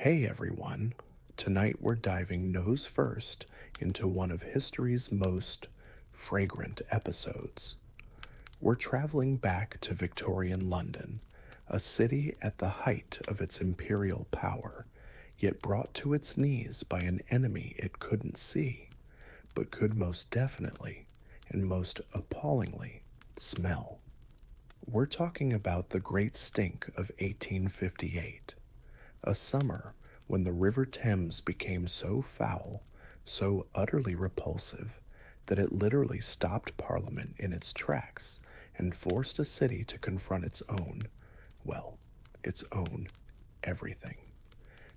Hey everyone! Tonight we're diving nose first into one of history's most fragrant episodes. We're traveling back to Victorian London, a city at the height of its imperial power, yet brought to its knees by an enemy it couldn't see, but could most definitely and most appallingly smell. We're talking about the Great Stink of 1858, a summer when the River Thames became so foul, so utterly repulsive, that it literally stopped Parliament in its tracks and forced a city to confront its own everything.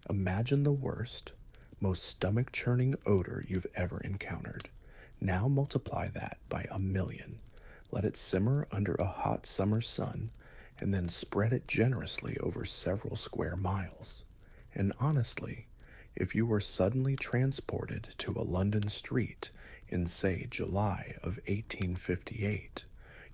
Imagine the worst, most stomach churning odor you've ever encountered. Now multiply that by 1,000,000. Let it simmer under a hot summer sun, and then spread it generously over several square miles. And honestly, if you were suddenly transported to a London street in, say, July of 1858,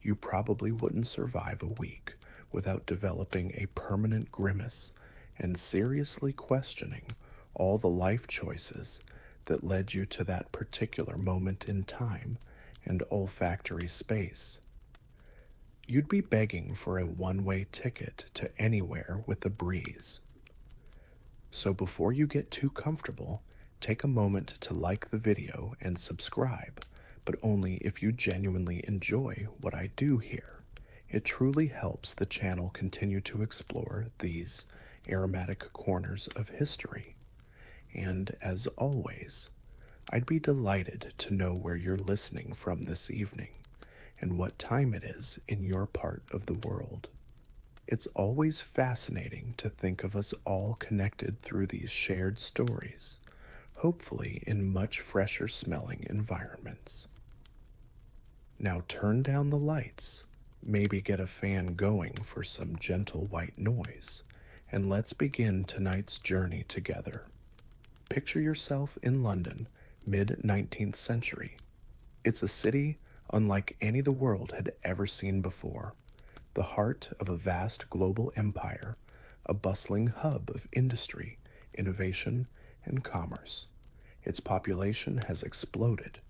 you probably wouldn't survive a week without developing a permanent grimace and seriously questioning all the life choices that led you to that particular moment in time and olfactory space. You'd be begging for a one-way ticket to anywhere with a breeze. So before you get too comfortable, take a moment to like the video and subscribe, but only if you genuinely enjoy what I do here. It truly helps the channel continue to explore these aromatic corners of history. And as always, I'd be delighted to know where you're listening from this evening and what time it is in your part of the world. It's always fascinating to think of us all connected through these shared stories, hopefully in much fresher smelling environments. Now turn down the lights, maybe get a fan going for some gentle white noise, and let's begin tonight's journey together. Picture yourself in London, mid-19th century. It's a city unlike any the world had ever seen before, the heart of a vast global empire, a bustling hub of industry, innovation, and commerce. Its population has exploded,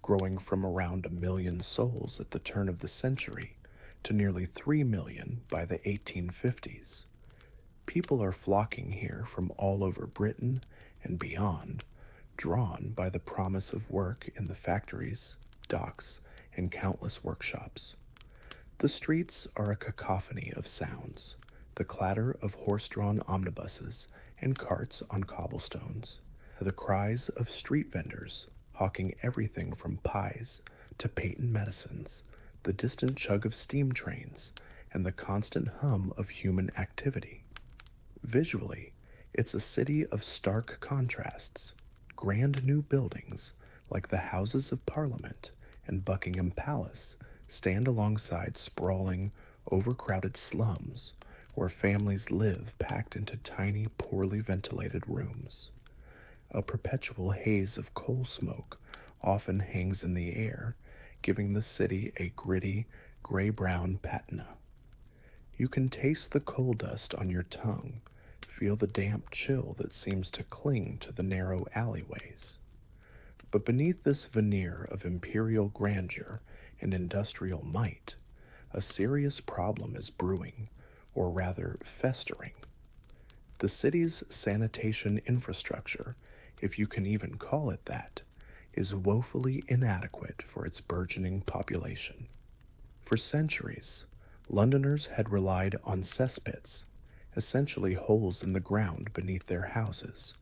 growing from around 1,000,000 souls at the turn of the century to nearly 3,000,000 by the 1850s. People are flocking here from all over Britain and beyond, drawn by the promise of work in the factories, docks, and countless workshops. The streets are a cacophony of sounds, the clatter of horse-drawn omnibuses and carts on cobblestones, the cries of street vendors hawking everything from pies to patent medicines, the distant chug of steam trains, and the constant hum of human activity. Visually, it's a city of stark contrasts. Grand new buildings, like the Houses of Parliament and Buckingham Palace, stand alongside sprawling, overcrowded slums where families live packed into tiny, poorly ventilated rooms. A perpetual haze of coal smoke often hangs in the air, giving the city a gritty, gray-brown patina. You can taste the coal dust on your tongue, feel the damp chill that seems to cling to the narrow alleyways. But beneath this veneer of imperial grandeur and industrial might, a serious problem is brewing, or rather festering. The city's sanitation infrastructure, if you can even call it that, is woefully inadequate for its burgeoning population. For centuries, Londoners had relied on cesspits, essentially holes in the ground beneath their houses,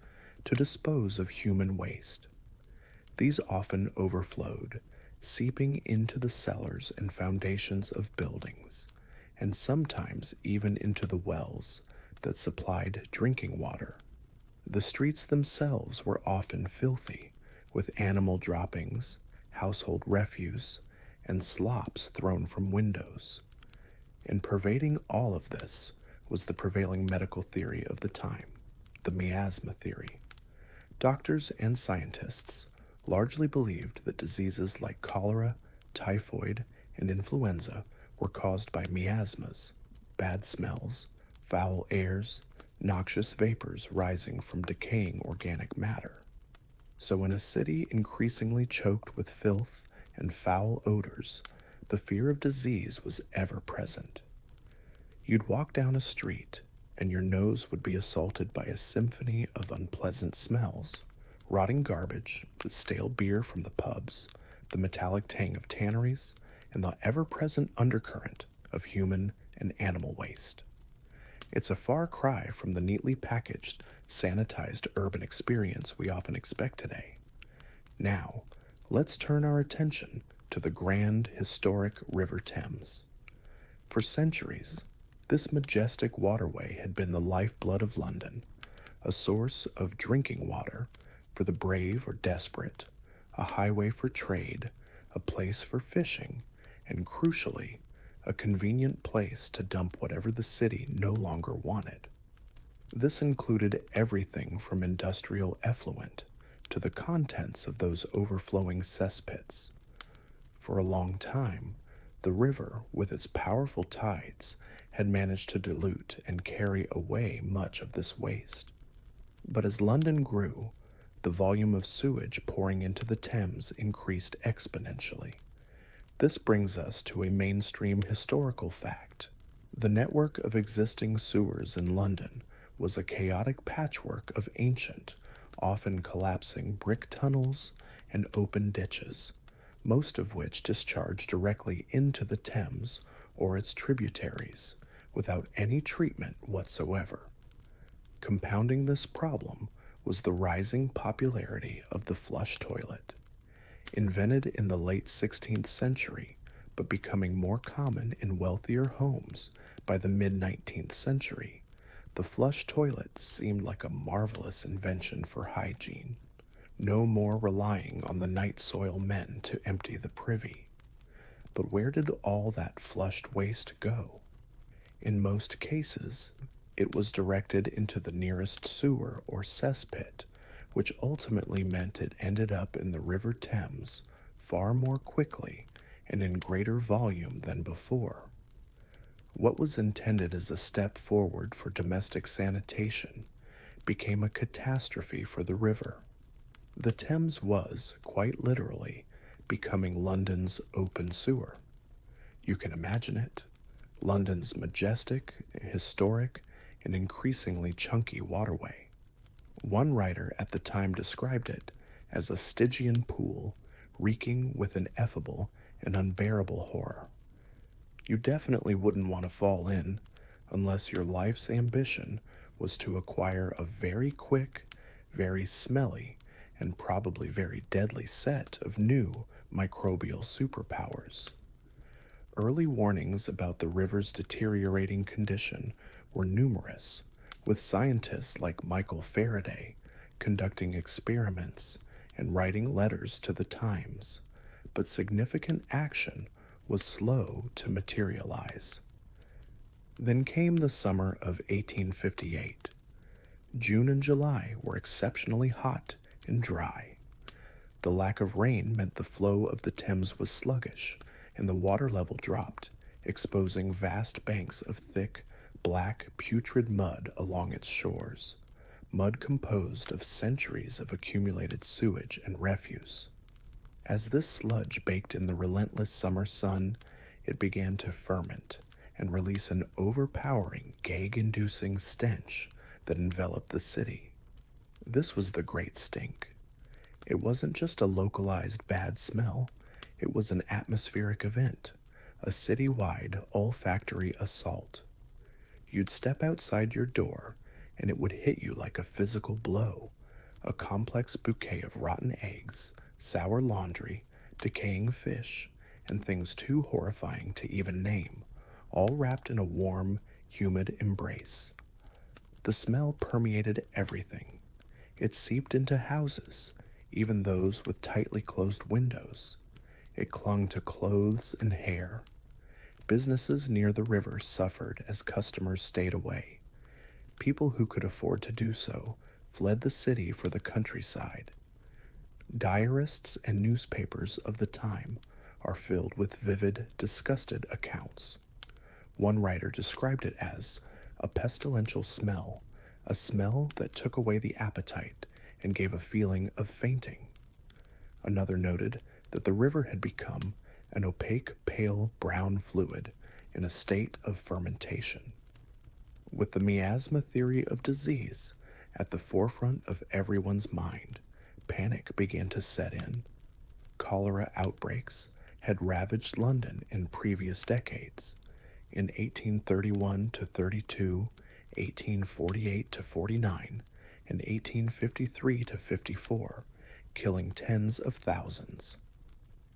to dispose of human waste. These often overflowed, seeping into the cellars and foundations of buildings, and sometimes even into the wells that supplied drinking water. The streets themselves were often filthy, with animal droppings, household refuse, and slops thrown from windows. And pervading all of this was the prevailing medical theory of the time, the miasma theory. Doctors and scientists largely believed that diseases like cholera, typhoid, and influenza were caused by miasmas, bad smells, foul airs, noxious vapors rising from decaying organic matter. So, in a city increasingly choked with filth and foul odors, the fear of disease was ever present. You'd walk down a street, and your nose would be assaulted by a symphony of unpleasant smells: rotting garbage, the stale beer from the pubs, the metallic tang of tanneries, and the ever present undercurrent of human and animal waste. It's a far cry from the neatly packaged, sanitized urban experience we often expect today. Now, let's turn our attention to the grand, historic River Thames. For centuries, this majestic waterway had been the lifeblood of London, a source of drinking water for the brave or desperate, a highway for trade, a place for fishing, and crucially, a convenient place to dump whatever the city no longer wanted. This included everything from industrial effluent to the contents of those overflowing cesspits. For a long time, the river, with its powerful tides, had managed to dilute and carry away much of this waste. But as London grew, the volume of sewage pouring into the Thames increased exponentially. This brings us to a mainstream historical fact. The network of existing sewers in London was a chaotic patchwork of ancient, often collapsing brick tunnels and open ditches, most of which discharged directly into the Thames or its tributaries, without any treatment whatsoever. Compounding this problem was the rising popularity of the flush toilet. Invented in the late 16th century, but becoming more common in wealthier homes by the mid-19th century, the flush toilet seemed like a marvelous invention for hygiene. No more relying on the night soil men to empty the privy. But where did all that flushed waste go? In most cases, it was directed into the nearest sewer or cesspit, which ultimately meant it ended up in the River Thames far more quickly and in greater volume than before. What was intended as a step forward for domestic sanitation became a catastrophe for the river. The Thames was, quite literally, becoming London's open sewer. You can imagine it. London's majestic, historic, and increasingly chunky waterway. One writer at the time described it as a Stygian pool, reeking with ineffable and unbearable horror. You definitely wouldn't want to fall in unless your life's ambition was to acquire a very quick, very smelly, and probably very deadly set of new microbial superpowers. Early warnings about the river's deteriorating condition were numerous, with scientists like Michael Faraday conducting experiments and writing letters to the Times, but significant action was slow to materialize. Then came the summer of 1858. June and July were exceptionally hot and dry. The lack of rain meant the flow of the Thames was sluggish, and the water level dropped, exposing vast banks of thick, black, putrid mud along its shores, mud composed of centuries of accumulated sewage and refuse. As this sludge baked in the relentless summer sun, it began to ferment and release an overpowering, gag-inducing stench that enveloped the city. This was the Great Stink. It wasn't just a localized bad smell, it was an atmospheric event, a city-wide olfactory assault. You'd step outside your door, and it would hit you like a physical blow, a complex bouquet of rotten eggs, sour laundry, decaying fish, and things too horrifying to even name, all wrapped in a warm, humid embrace. The smell permeated everything. It seeped into houses, even those with tightly closed windows. It clung to clothes and hair. Businesses near the river suffered as customers stayed away. People who could afford to do so fled the city for the countryside. Diarists and newspapers of the time are filled with vivid, disgusted accounts. One writer described it as a pestilential smell a smell that took away the appetite and gave a feeling of fainting. Another noted that the river had become an opaque, pale brown fluid in a state of fermentation. With the miasma theory of disease at the forefront of everyone's mind, panic began to set in. Cholera outbreaks had ravaged London in previous decades. In 1831 to 32, 1848 to 49, and 1853 to 54, killing tens of thousands.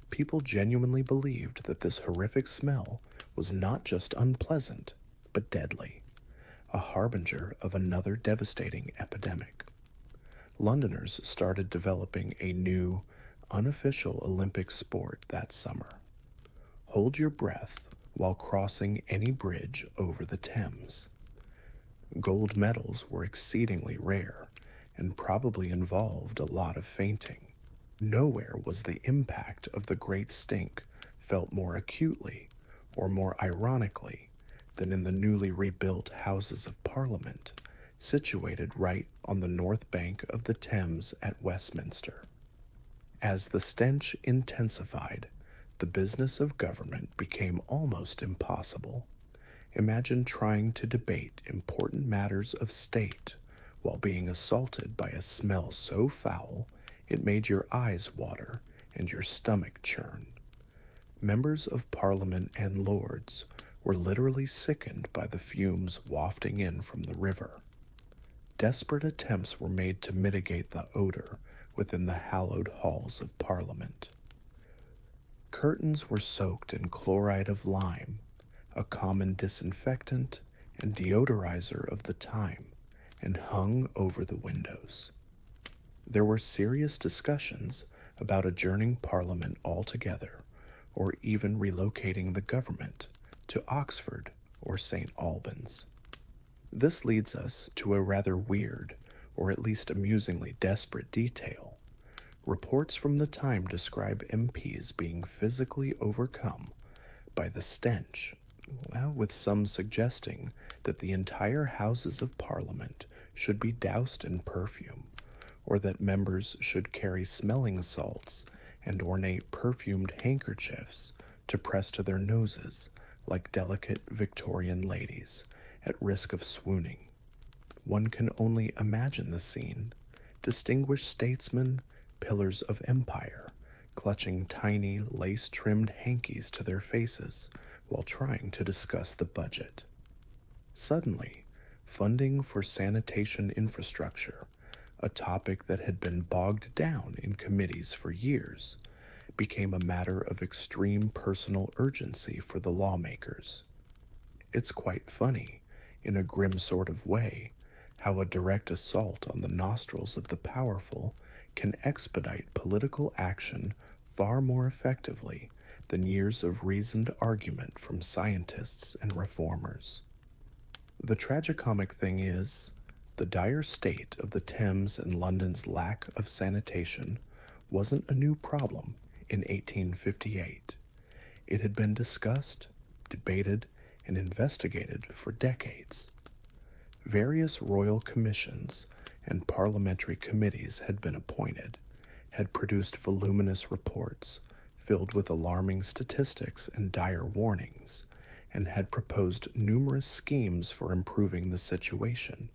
People genuinely believed that this horrific smell was not just unpleasant, but deadly, a harbinger of another devastating epidemic. Londoners started developing a new, unofficial Olympic sport that summer. Hold your breath while crossing any bridge over the Thames. Gold medals were exceedingly rare and probably involved a lot of fainting. Nowhere was the impact of the Great Stink felt more acutely or more ironically than in the newly rebuilt Houses of Parliament, situated right on the north bank of the Thames at Westminster. As the stench intensified, the business of government became almost impossible. Imagine trying to debate important matters of state while being assaulted by a smell so foul it made your eyes water and your stomach churn. Members of Parliament and lords were literally sickened by the fumes wafting in from the river. Desperate attempts were made to mitigate the odor within the hallowed halls of Parliament. Curtains were soaked in chloride of lime, a common disinfectant and deodorizer of the time, and hung over the windows. There were serious discussions about adjourning Parliament altogether, or even relocating the government to Oxford or St. Albans. This leads us to a rather weird, or at least amusingly desperate detail. Reports from the time describe MPs being physically overcome by the stench, with some suggesting that the entire Houses of Parliament should be doused in perfume, or that members should carry smelling salts and ornate perfumed handkerchiefs to press to their noses like delicate Victorian ladies at risk of swooning. One can only imagine the scene: distinguished statesmen, pillars of empire, clutching tiny lace-trimmed hankies to their faces while trying to discuss the budget. Suddenly, funding for sanitation infrastructure, a topic that had been bogged down in committees for years, became a matter of extreme personal urgency for the lawmakers. It's quite funny, in a grim sort of way, how a direct assault on the nostrils of the powerful can expedite political action far more effectively than years of reasoned argument from scientists and reformers. The tragicomic thing is, the dire state of the Thames and London's lack of sanitation wasn't a new problem in 1858. It had been discussed, debated, and investigated for decades. Various royal commissions and parliamentary committees had been appointed, had produced voluminous reports filled with alarming statistics and dire warnings, and had proposed numerous schemes for improving the situation.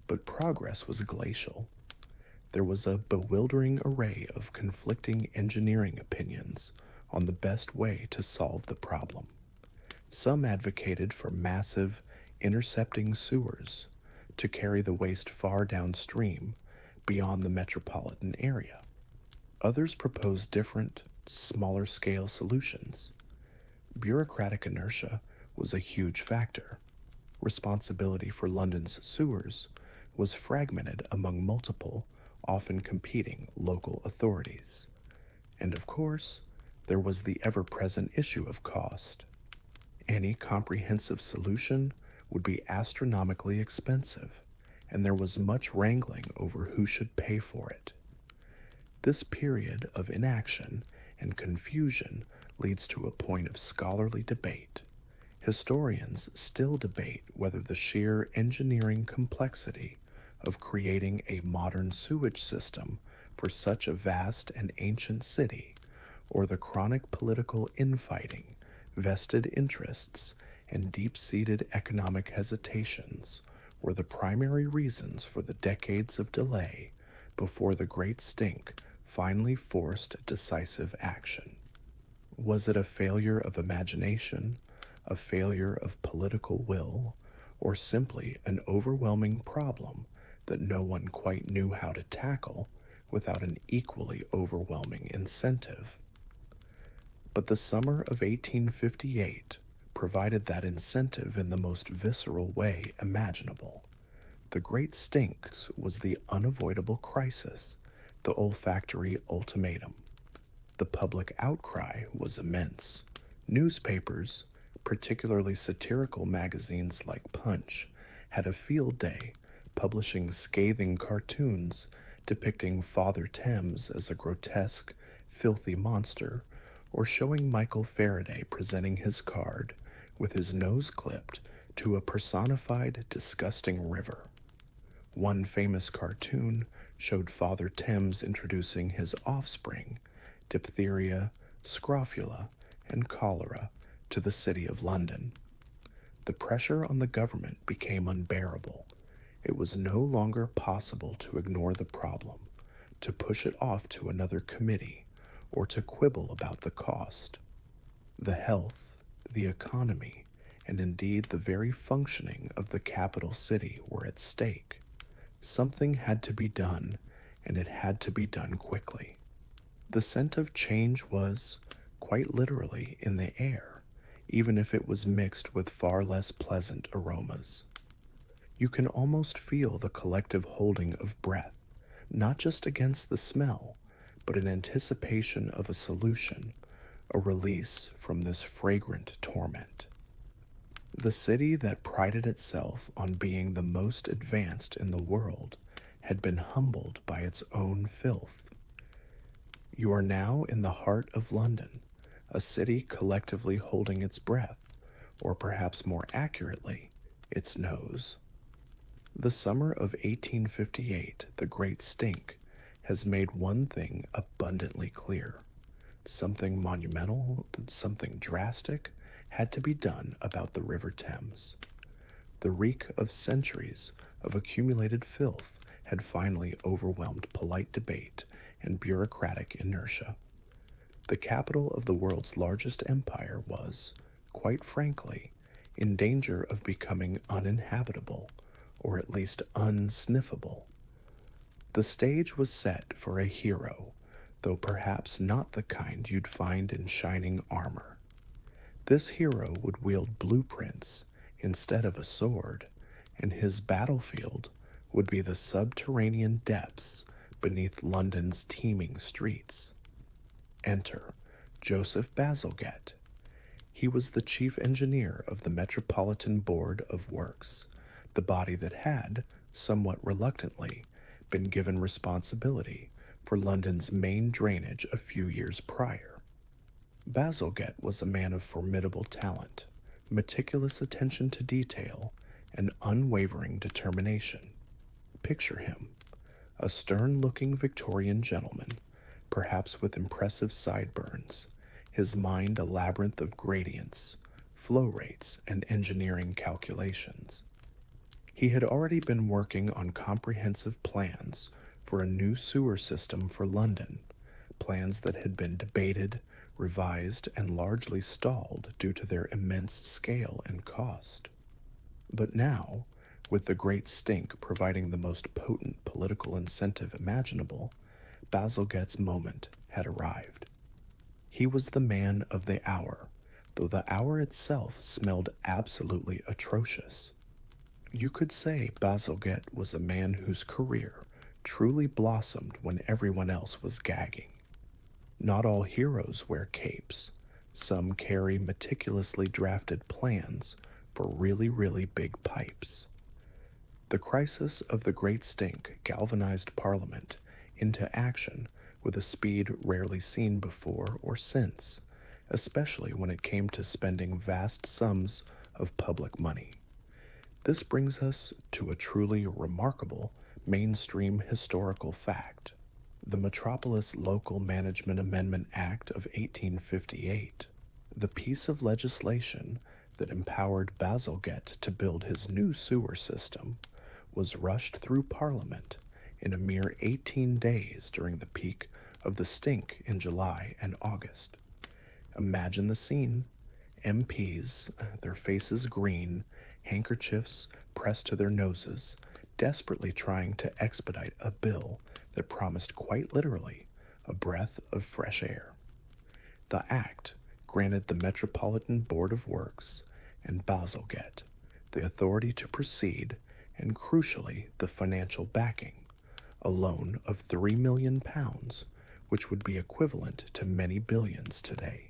But progress was glacial. There was a bewildering array of conflicting engineering opinions on the best way to solve the problem. Some advocated for massive, intercepting sewers to carry the waste far downstream beyond the metropolitan area. Others proposed different, smaller-scale solutions. Bureaucratic inertia was a huge factor. Responsibility for London's sewers was fragmented among multiple, often competing local authorities. And of course, there was the ever-present issue of cost. Any comprehensive solution would be astronomically expensive, and there was much wrangling over who should pay for it. This period of inaction and confusion leads to a point of scholarly debate. Historians still debate whether the sheer engineering complexity of creating a modern sewage system for such a vast and ancient city, or the chronic political infighting, vested interests, and deep seated economic hesitations were the primary reasons for the decades of delay before the Great Stink finally forced decisive action. Was it a failure of imagination, a failure of political will, or simply an overwhelming problem that no one quite knew how to tackle without an equally overwhelming incentive? But the summer of 1858 provided that incentive in the most visceral way imaginable. The Great Stinks was the unavoidable crisis, the olfactory ultimatum. The public outcry was immense. Newspapers, particularly satirical magazines like Punch, had a field day, publishing scathing cartoons depicting Father Thames as a grotesque, filthy monster, or showing Michael Faraday presenting his card with his nose clipped to a personified, disgusting river. One famous cartoon showed Father Thames introducing his offspring, diphtheria, scrofula, and cholera, to the city of London. The pressure on the government became unbearable. It was no longer possible to ignore the problem, to push it off to another committee, or to quibble about the cost. The health, the economy, and indeed the very functioning of the capital city were at stake. Something had to be done, and it had to be done quickly. The scent of change was, quite literally, in the air, even if it was mixed with far less pleasant aromas. You can almost feel the collective holding of breath, not just against the smell, but in anticipation of a solution, a release from this fragrant torment. The city that prided itself on being the most advanced in the world had been humbled by its own filth. You are now in the heart of London, a city collectively holding its breath, or perhaps more accurately, its nose. The summer of 1858, the Great Stink, has made one thing abundantly clear. Something monumental, something drastic, had to be done about the River Thames. The reek of centuries of accumulated filth had finally overwhelmed polite debate and bureaucratic inertia. The capital of the world's largest empire was, quite frankly, in danger of becoming uninhabitable, or at least unsniffable. The stage was set for a hero, though perhaps not the kind you'd find in shining armor. This hero would wield blueprints instead of a sword, and his battlefield would be the subterranean depths beneath London's teeming streets. Enter Joseph Bazalgette. He was the chief engineer of the Metropolitan Board of Works, the body that had, somewhat reluctantly, been given responsibility for London's main drainage a few years prior. Bazalgette was a man of formidable talent, meticulous attention to detail, and unwavering determination. Picture him, a stern-looking Victorian gentleman, perhaps with impressive sideburns, his mind a labyrinth of gradients, flow rates, and engineering calculations. He had already been working on comprehensive plans for a new sewer system for London, plans that had been debated, revised, and largely stalled due to their immense scale and cost. But now, with the Great Stink providing the most potent political incentive imaginable, Bazalgette's moment had arrived. He was the man of the hour, though the hour itself smelled absolutely atrocious. You could say Bazalgette was a man whose career truly blossomed when everyone else was gagging. Not all heroes wear capes. Some carry meticulously drafted plans for really, really big pipes. The crisis of the Great Stink galvanized Parliament into action with a speed rarely seen before or since, especially when it came to spending vast sums of public money. This brings us to a truly remarkable Mainstream historical fact: the Metropolis Local Management Amendment Act of 1858, the piece of legislation that empowered Bazalgette to build his new sewer system, was rushed through Parliament in a mere 18 days during the peak of the stink in July and August. Imagine the scene: MPs, their faces green, handkerchiefs pressed to their noses, desperately trying to expedite a bill that promised quite literally a breath of fresh air. The act granted the Metropolitan Board of Works and Bazalgette the authority to proceed and, crucially, the financial backing, a loan of £3 million, which would be equivalent to many billions today.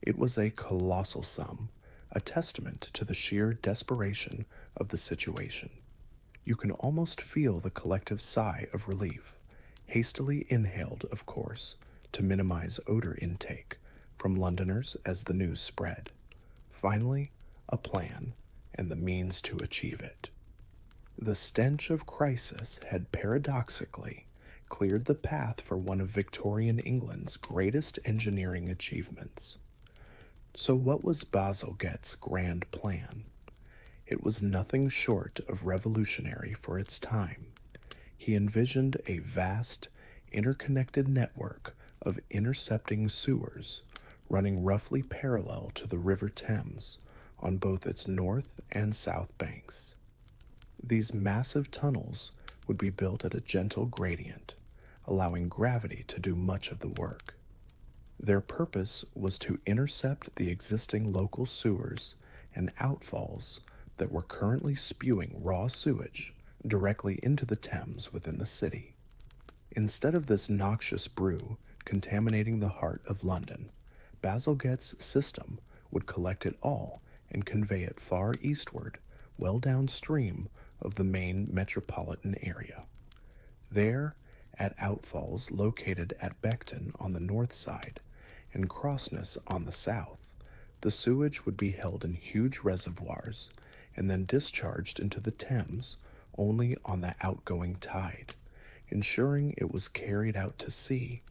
It was a colossal sum, a testament to the sheer desperation of the situation. You can almost feel the collective sigh of relief, hastily inhaled, of course, to minimize odor intake from Londoners as the news spread. Finally, a plan and the means to achieve it. The stench of crisis had paradoxically cleared the path for one of Victorian England's greatest engineering achievements. So what was Bazalgette's grand plan? It was nothing short of revolutionary for its time. He envisioned a vast, interconnected network of intercepting sewers running roughly parallel to the River Thames on both its north and south banks. These massive tunnels would be built at a gentle gradient, allowing gravity to do much of the work. Their purpose was to intercept the existing local sewers and outfalls that were currently spewing raw sewage directly into the Thames within the city. Instead of this noxious brew contaminating the heart of London, Bazalgette's system would collect it all and convey it far eastward, well downstream of the main metropolitan area. There, at outfalls located at Beckton on the north side and Crossness on the south, the sewage would be held in huge reservoirs and then discharged into the Thames only on the outgoing tide, ensuring it was carried out to sea,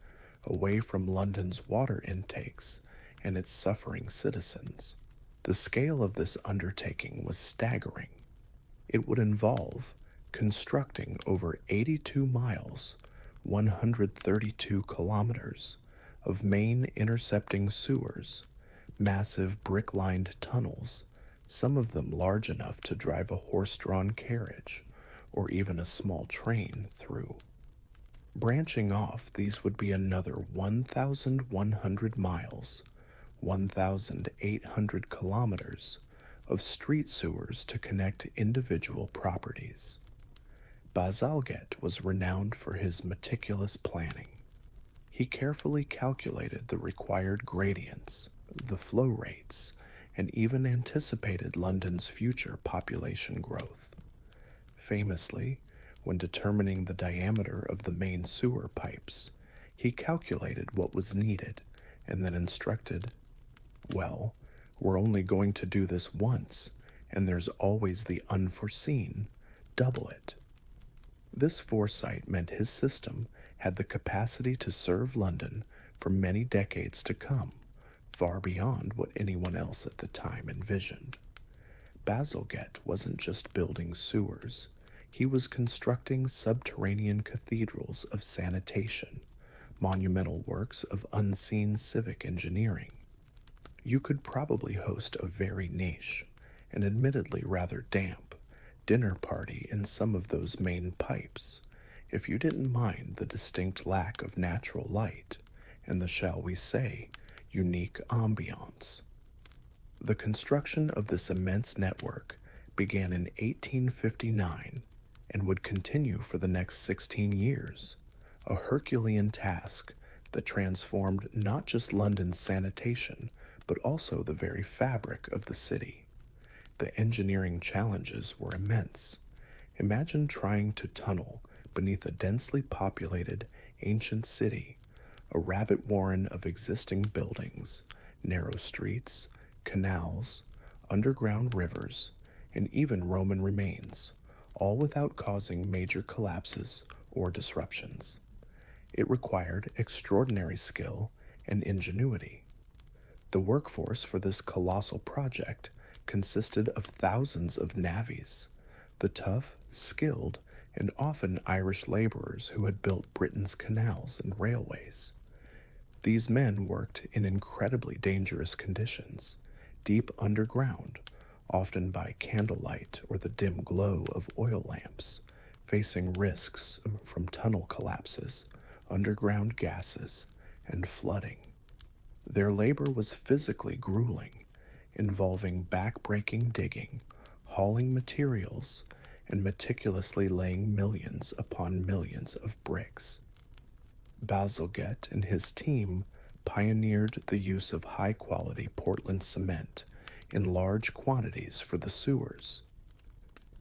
away from London's water intakes and its suffering citizens. The scale of this undertaking was staggering. It would involve constructing over 82 miles, 132 kilometers, of main intercepting sewers, massive brick-lined tunnels, some of them large enough to drive a horse-drawn carriage or even a small train through. Branching off, these would be another 1,100 miles, 1,800 kilometers, of street sewers to connect individual properties. Bazalgette was renowned for his meticulous planning. He carefully calculated the required gradients, the flow rates, and even anticipated London's future population growth. Famously, when determining the diameter of the main sewer pipes, he calculated what was needed and then instructed, "Well, we're only going to do this once, and there's always the unforeseen. Double it." This foresight meant his system had the capacity to serve London for many decades to come, far beyond what anyone else at the time envisioned. Bazalgette wasn't just building sewers. He was constructing subterranean cathedrals of sanitation, monumental works of unseen civic engineering. You could probably host a very niche, and admittedly rather damp, dinner party in some of those main pipes, if you didn't mind the distinct lack of natural light and the, shall we say, unique ambiance. The construction of this immense network began in 1859 and would continue for the next 16 years, a Herculean task that transformed not just London's sanitation, but also the very fabric of the city. The engineering challenges were immense. Imagine trying to tunnel beneath a densely populated ancient city, a rabbit warren of existing buildings, narrow streets, canals, underground rivers, and even Roman remains, all without causing major collapses or disruptions. It required extraordinary skill and ingenuity. The workforce for this colossal project consisted of thousands of navvies, the tough, skilled, and often Irish laborers who had built Britain's canals and railways. These men worked in incredibly dangerous conditions, deep underground, often by candlelight or the dim glow of oil lamps, facing risks from tunnel collapses, underground gases, and flooding. Their labor was physically grueling, involving back-breaking digging, hauling materials, and meticulously laying millions upon millions of bricks. Bazalgette and his team pioneered the use of high-quality Portland cement in large quantities for the sewers.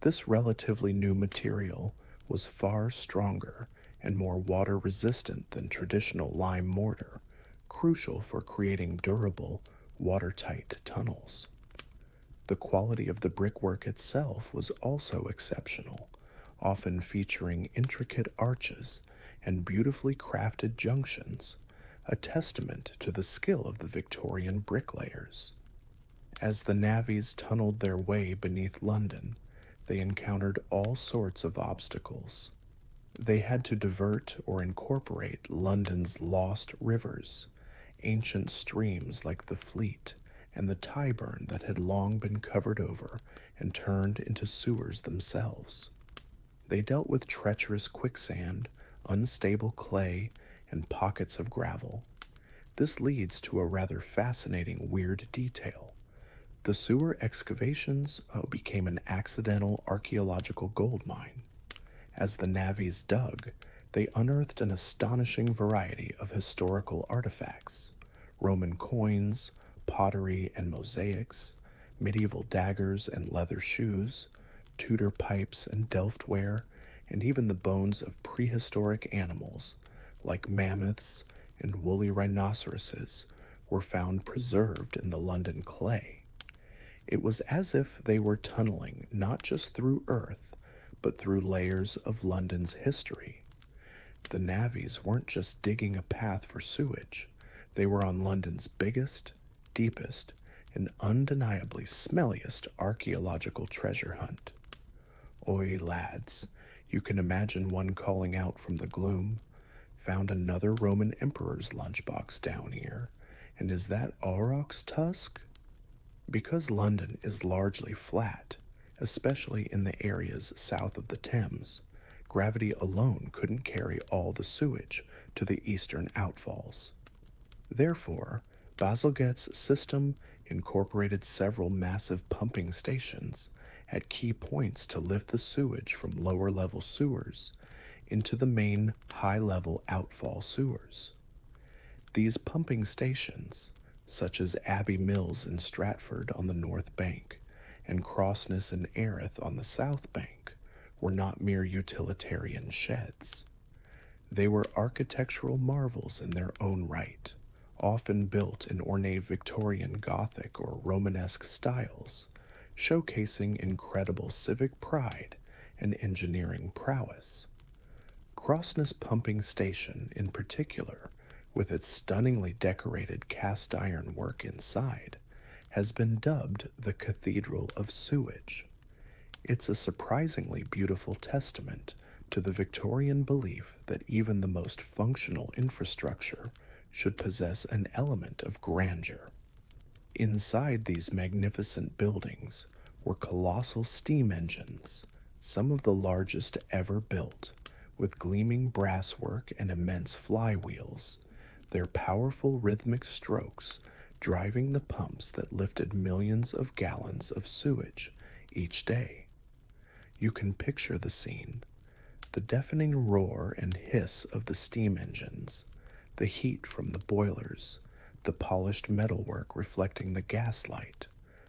This relatively new material was far stronger and more water-resistant than traditional lime mortar, crucial for creating durable, watertight tunnels. The quality of the brickwork itself was also exceptional, often featuring intricate arches and beautifully crafted junctions, a testament to the skill of the Victorian bricklayers. As the navvies tunneled their way beneath London, they encountered all sorts of obstacles. They had to divert or incorporate London's lost rivers, ancient streams like the Fleet and the Tyburn that had long been covered over and turned into sewers themselves. They dealt with treacherous quicksand, unstable clay, and pockets of gravel. This leads to a rather fascinating weird detail. The sewer excavations became an accidental archaeological gold mine. As the navvies dug, they unearthed an astonishing variety of historical artifacts: Roman coins, pottery and mosaics, medieval daggers and leather shoes, Tudor pipes and Delftware, and even the bones of prehistoric animals, like mammoths and woolly rhinoceroses, were found preserved in the London clay. It was as if they were tunneling not just through earth, but through layers of London's history. The navvies weren't just digging a path for sewage, they were on London's biggest, deepest, and undeniably smelliest archaeological treasure hunt. Oi, lads, you can imagine one calling out from the gloom, "Found another Roman emperor's lunchbox down here, and is that auroch's tusk?" Because London is largely flat, especially in the areas south of the Thames, gravity alone couldn't carry all the sewage to the eastern outfalls. Therefore, Bazalgette's system incorporated several massive pumping stations at key points to lift the sewage from lower-level sewers into the main high-level outfall sewers. These pumping stations, such as Abbey Mills in Stratford on the north bank and Crossness and Erith on the south bank, were not mere utilitarian sheds. They were architectural marvels in their own right, often built in ornate Victorian Gothic or Romanesque styles, showcasing incredible civic pride and engineering prowess. Crossness Pumping Station, in particular, with its stunningly decorated cast iron work inside, has been dubbed the Cathedral of Sewage. It's a surprisingly beautiful testament to the Victorian belief that even the most functional infrastructure should possess an element of grandeur. Inside these magnificent buildings were colossal steam engines, some of the largest ever built, with gleaming brasswork and immense flywheels, their powerful rhythmic strokes driving the pumps that lifted millions of gallons of sewage each day. You can picture the scene: the deafening roar and hiss of the steam engines, the heat from the boilers, the polished metalwork reflecting the gaslight,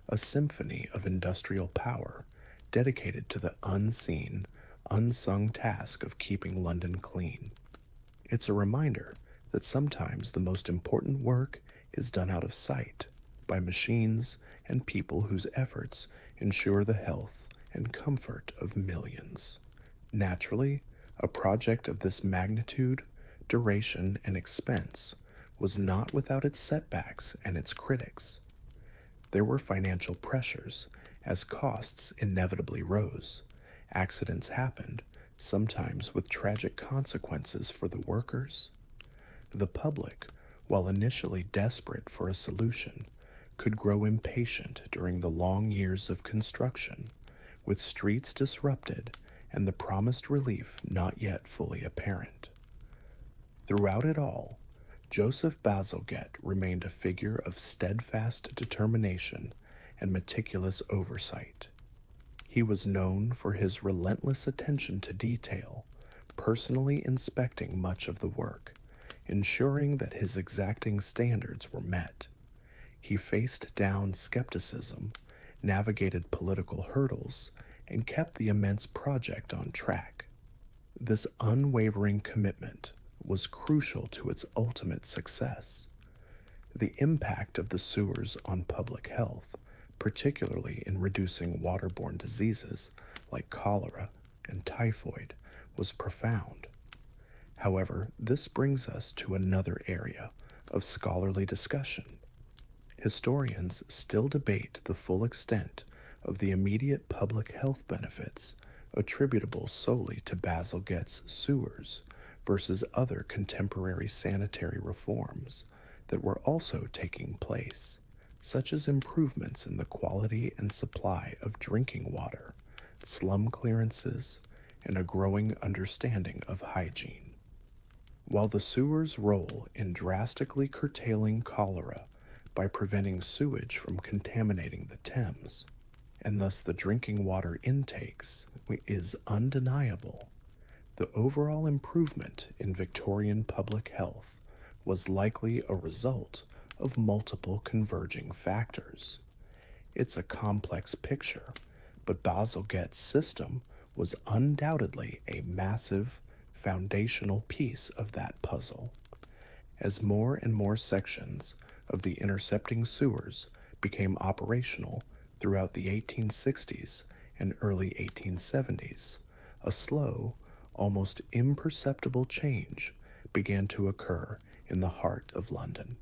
a symphony of industrial power dedicated to the unseen, unsung task of keeping London clean. It's a reminder that sometimes the most important work is done out of sight by machines and people whose efforts ensure the health and comfort of millions. Naturally, a project of this magnitude, duration, and expense was not without its setbacks and its critics. There were financial pressures, as costs inevitably rose. Accidents happened, sometimes with tragic consequences for the workers. The public, while initially desperate for a solution, could grow impatient during the long years of construction, with streets disrupted and the promised relief not yet fully apparent. Throughout it all, Joseph Bazalgette remained a figure of steadfast determination and meticulous oversight. He was known for his relentless attention to detail, personally inspecting much of the work, ensuring that his exacting standards were met. He faced down skepticism, navigated political hurdles, and kept the immense project on track. This unwavering commitment was crucial to its ultimate success. The impact of the sewers on public health, particularly in reducing waterborne diseases like cholera and typhoid, was profound. However, this brings us to another area of scholarly discussion. Historians still debate the full extent of the immediate public health benefits attributable solely to Bazalgette's sewers versus other contemporary sanitary reforms that were also taking place, such as improvements in the quality and supply of drinking water, slum clearances, and a growing understanding of hygiene. While the sewer's role in drastically curtailing cholera by preventing sewage from contaminating the Thames, and thus the drinking water intakes, is undeniable, the overall improvement in Victorian public health was likely a result of multiple converging factors. It's a complex picture, but Bazalgette's system was undoubtedly a massive, foundational piece of that puzzle. As more and more sections of the intercepting sewers became operational throughout the 1860s and early 1870s, a slow, almost imperceptible change began to occur in the heart of London.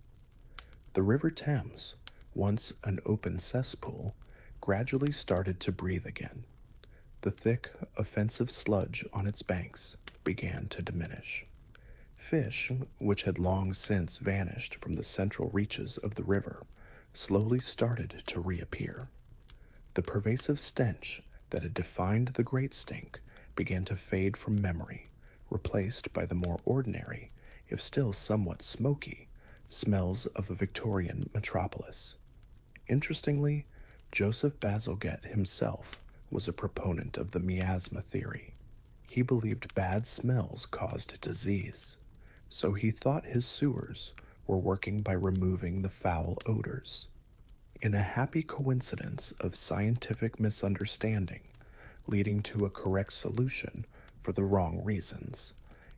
The River Thames, once an open cesspool, gradually started to breathe again. The thick, offensive sludge on its banks began to diminish. Fish, which had long since vanished from the central reaches of the river, slowly started to reappear. The pervasive stench that had defined the Great Stink began to fade from memory, replaced by the more ordinary, if still somewhat smoky, smells of a Victorian metropolis. Interestingly, Joseph Bazalgette himself was a proponent of the miasma theory. He believed bad smells caused disease, so he thought his sewers were working by removing the foul odors. In a happy coincidence of scientific misunderstanding, leading to a correct solution for the wrong reasons,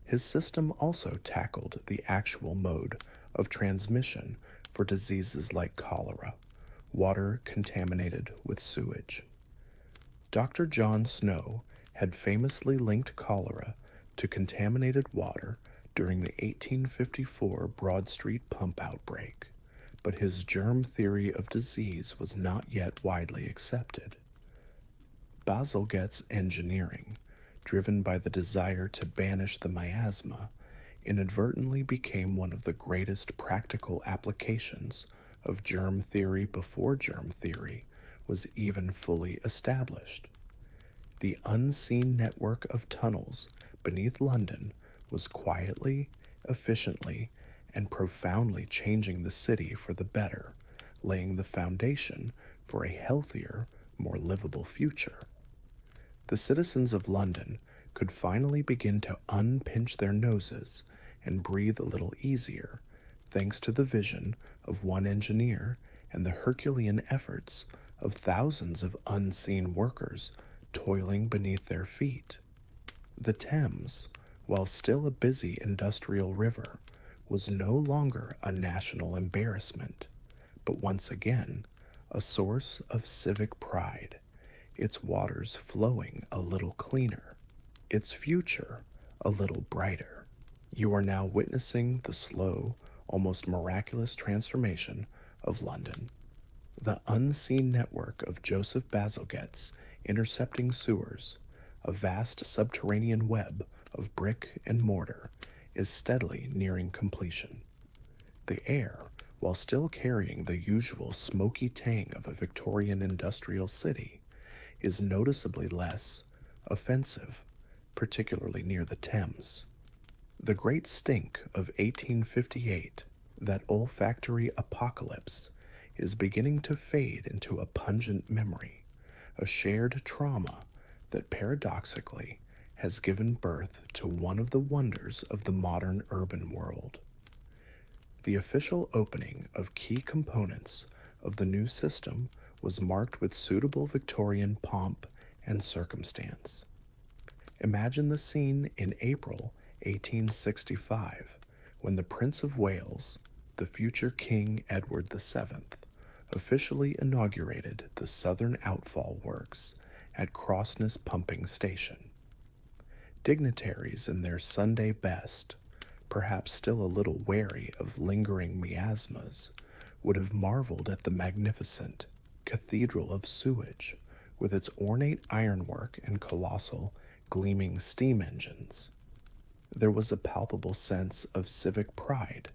his system also tackled the actual mode of transmission for diseases like cholera, water contaminated with sewage. Dr. John Snow had famously linked cholera to contaminated water during the 1854 Broad Street pump outbreak, but his germ theory of disease was not yet widely accepted. Bazalgette's engineering, driven by the desire to banish the miasma, inadvertently became one of the greatest practical applications of germ theory before germ theory was even fully established. The unseen network of tunnels beneath London was quietly, efficiently, and profoundly changing the city for the better, laying the foundation for a healthier, more livable future. The citizens of London could finally begin to unpinch their noses and breathe a little easier, thanks to the vision of one engineer and the Herculean efforts of thousands of unseen workers toiling beneath their feet. The Thames, while still a busy industrial river, was no longer a national embarrassment, but once again a source of civic pride. its waters flowing a little cleaner, its future a little brighter. You are now witnessing the slow, almost miraculous transformation of London. The unseen network of Joseph Bazalgette's intercepting sewers, a vast subterranean web of brick and mortar, is steadily nearing completion. The air, while still carrying the usual smoky tang of a Victorian industrial city, is noticeably less offensive, particularly near the Thames. The great stink of 1858, that olfactory apocalypse, is beginning to fade into a pungent memory, a shared trauma that paradoxically has given birth to one of the wonders of the modern urban world. The official opening of key components of the new system was marked with suitable Victorian pomp and circumstance. Imagine the scene in April 1865, when the Prince of Wales, the future King Edward VII, officially inaugurated the Southern Outfall Works at Crossness Pumping Station. Dignitaries in their Sunday best, perhaps still a little wary of lingering miasmas, would have marveled at the magnificent Cathedral of Sewage, with its ornate ironwork and colossal, gleaming steam engines. There was a palpable sense of civic pride,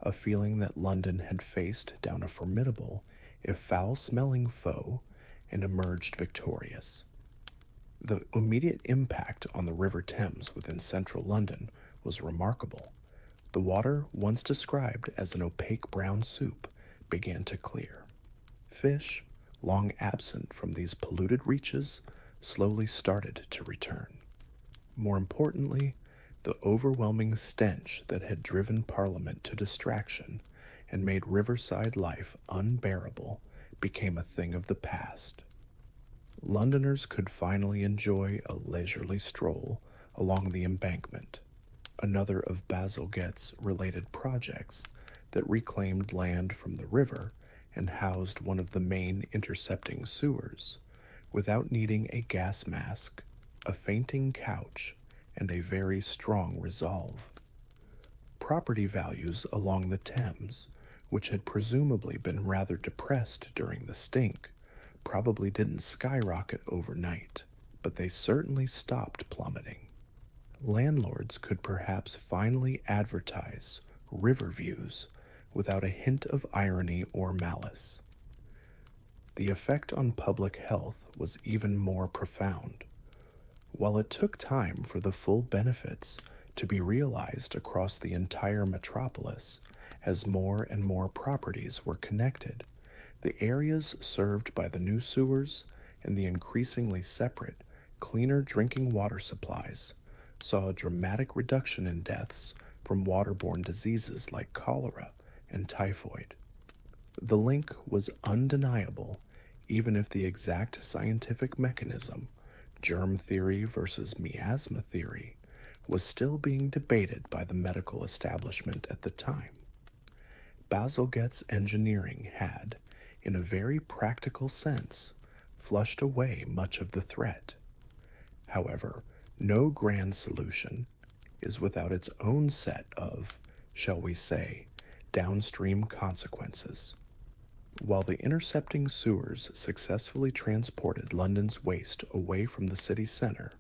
a feeling that London had faced down a formidable, if foul-smelling foe, and emerged victorious. The immediate impact on the River Thames within central London was remarkable. The water, once described as an opaque brown soup, began to clear. Fish, long absent from these polluted reaches, slowly started to return. More importantly, the overwhelming stench that had driven Parliament to distraction and made riverside life unbearable became a thing of the past. Londoners could finally enjoy a leisurely stroll along the embankment, another of Bazalgette's related projects that reclaimed land from the river and housed one of the main intercepting sewers, without needing a gas mask, a fainting couch, and a very strong resolve. Property values along the Thames, which had presumably been rather depressed during the stink, probably didn't skyrocket overnight, but they certainly stopped plummeting. Landlords could perhaps finally advertise river views without a hint of irony or malice. The effect on public health was even more profound. While it took time for the full benefits to be realized across the entire metropolis as more and more properties were connected, the areas served by the new sewers and the increasingly separate, cleaner drinking water supplies saw a dramatic reduction in deaths from waterborne diseases like cholera and typhoid. The link was undeniable, even if the exact scientific mechanism, germ theory versus miasma theory, was still being debated by the medical establishment at the time. Bazalgette's engineering had, in a very practical sense, flushed away much of the threat. However, no grand solution is without its own set of, shall we say, downstream consequences. While the intercepting sewers successfully transported London's waste away from the city center,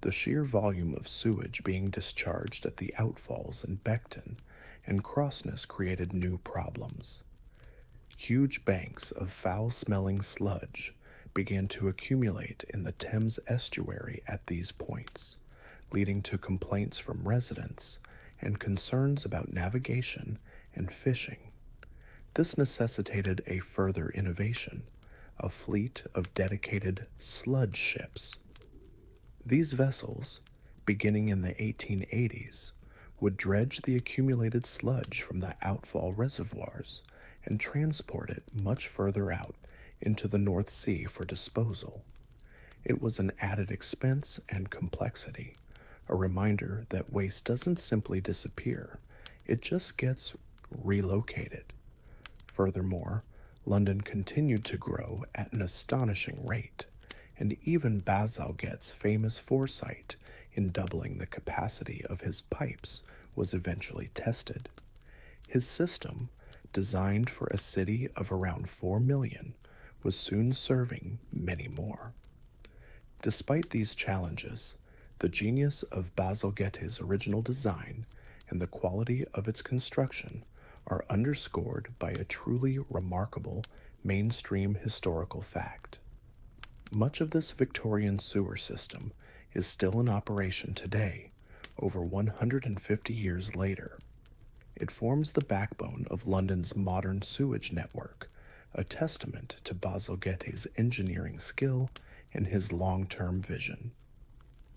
the sheer volume of sewage being discharged at the outfalls in Beckton and Crossness created new problems. Huge banks of foul-smelling sludge began to accumulate in the Thames estuary at these points, leading to complaints from residents and concerns about navigation and fishing. This necessitated a further innovation, a fleet of dedicated sludge ships. These vessels, beginning in the 1880s, would dredge the accumulated sludge from the outfall reservoirs and transport it much further out into the North Sea for disposal. It was an added expense and complexity, a reminder that waste doesn't simply disappear, it just gets relocated. Furthermore, London continued to grow at an astonishing rate, and even Bazalgette's famous foresight in doubling the capacity of his pipes was eventually tested. His system, designed for a city of around 4 million, was soon serving many more. Despite these challenges, the genius of Bazalgette's original design and the quality of its construction are underscored by a truly remarkable mainstream historical fact. Much of this Victorian sewer system is still in operation today, over 150 years later. It forms the backbone of London's modern sewage network, a testament to Bazalgette's engineering skill and his long-term vision.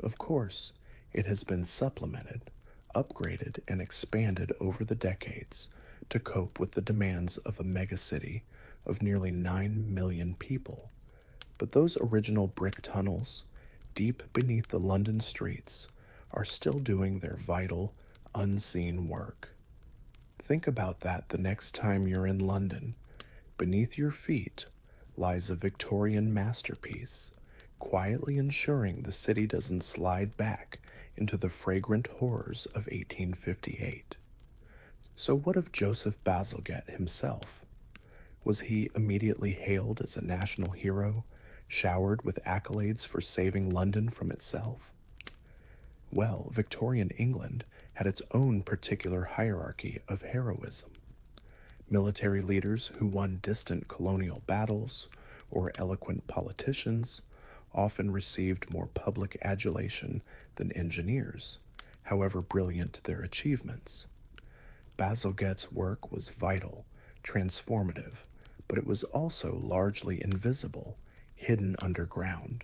Of course, it has been supplemented, upgraded, and expanded over the decades to cope with the demands of a megacity of nearly 9 million people. But those original brick tunnels, deep beneath the London streets, are still doing their vital, unseen work. Think about that the next time you're in London. Beneath your feet lies a Victorian masterpiece, quietly ensuring the city doesn't slide back into the fragrant horrors of 1858. So what of Joseph Bazalgette himself? Was he immediately hailed as a national hero, showered with accolades for saving London from itself? Well, Victorian England had its own particular hierarchy of heroism. Military leaders who won distant colonial battles, or eloquent politicians, often received more public adulation than engineers, however brilliant their achievements. Bazalgette's work was vital, transformative, but it was also largely invisible, hidden underground.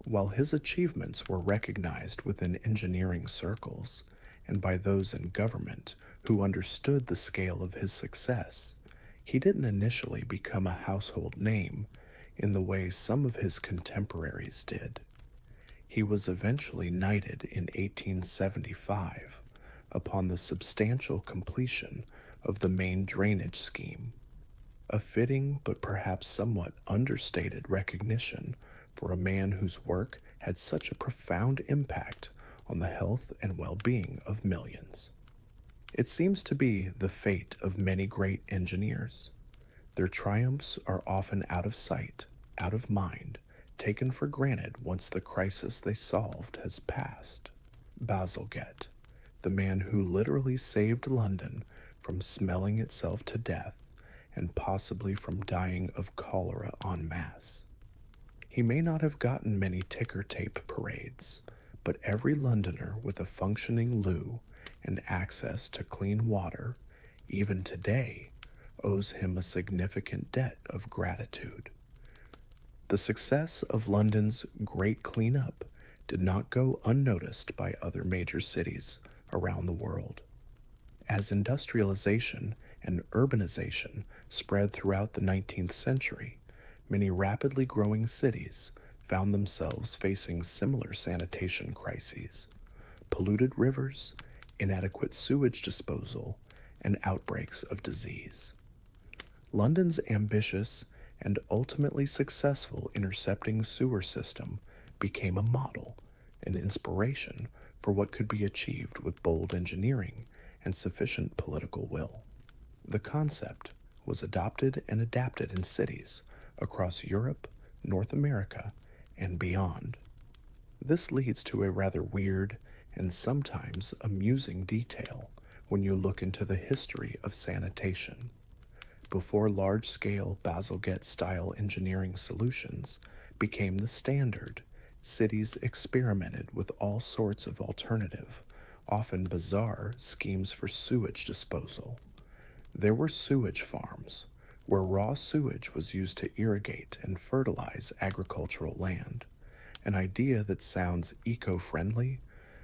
While his achievements were recognized within engineering circles and by those in government who understood the scale of his success, he didn't initially become a household name in the way some of his contemporaries did. He was eventually knighted in 1875 upon the substantial completion of the main drainage scheme, a fitting but perhaps somewhat understated recognition for a man whose work had such a profound impact on the health and well-being of millions. It seems to be the fate of many great engineers. Their triumphs are often out of sight, out of mind, taken for granted once the crisis they solved has passed. Bazalgette, the man who literally saved London from smelling itself to death and possibly from dying of cholera en masse. He may not have gotten many ticker tape parades, but every Londoner with a functioning loo and access to clean water, even today, owes him a significant debt of gratitude. The success of London's Great Cleanup did not go unnoticed by other major cities around the world. As industrialization and urbanization spread throughout the 19th century, many rapidly growing cities found themselves facing similar sanitation crises: polluted rivers, inadequate sewage disposal, and outbreaks of disease. London's ambitious and ultimately successful intercepting sewer system became a model, an inspiration for what could be achieved with bold engineering and sufficient political will. The concept was adopted and adapted in cities across Europe, North America, and beyond. This leads to a rather weird and sometimes amusing detail when you look into the history of sanitation. Before large-scale Bazalgette-style engineering solutions became the standard, cities experimented with all sorts of alternative, often bizarre, schemes for sewage disposal. There were sewage farms, where raw sewage was used to irrigate and fertilize agricultural land, an idea that sounds eco-friendly,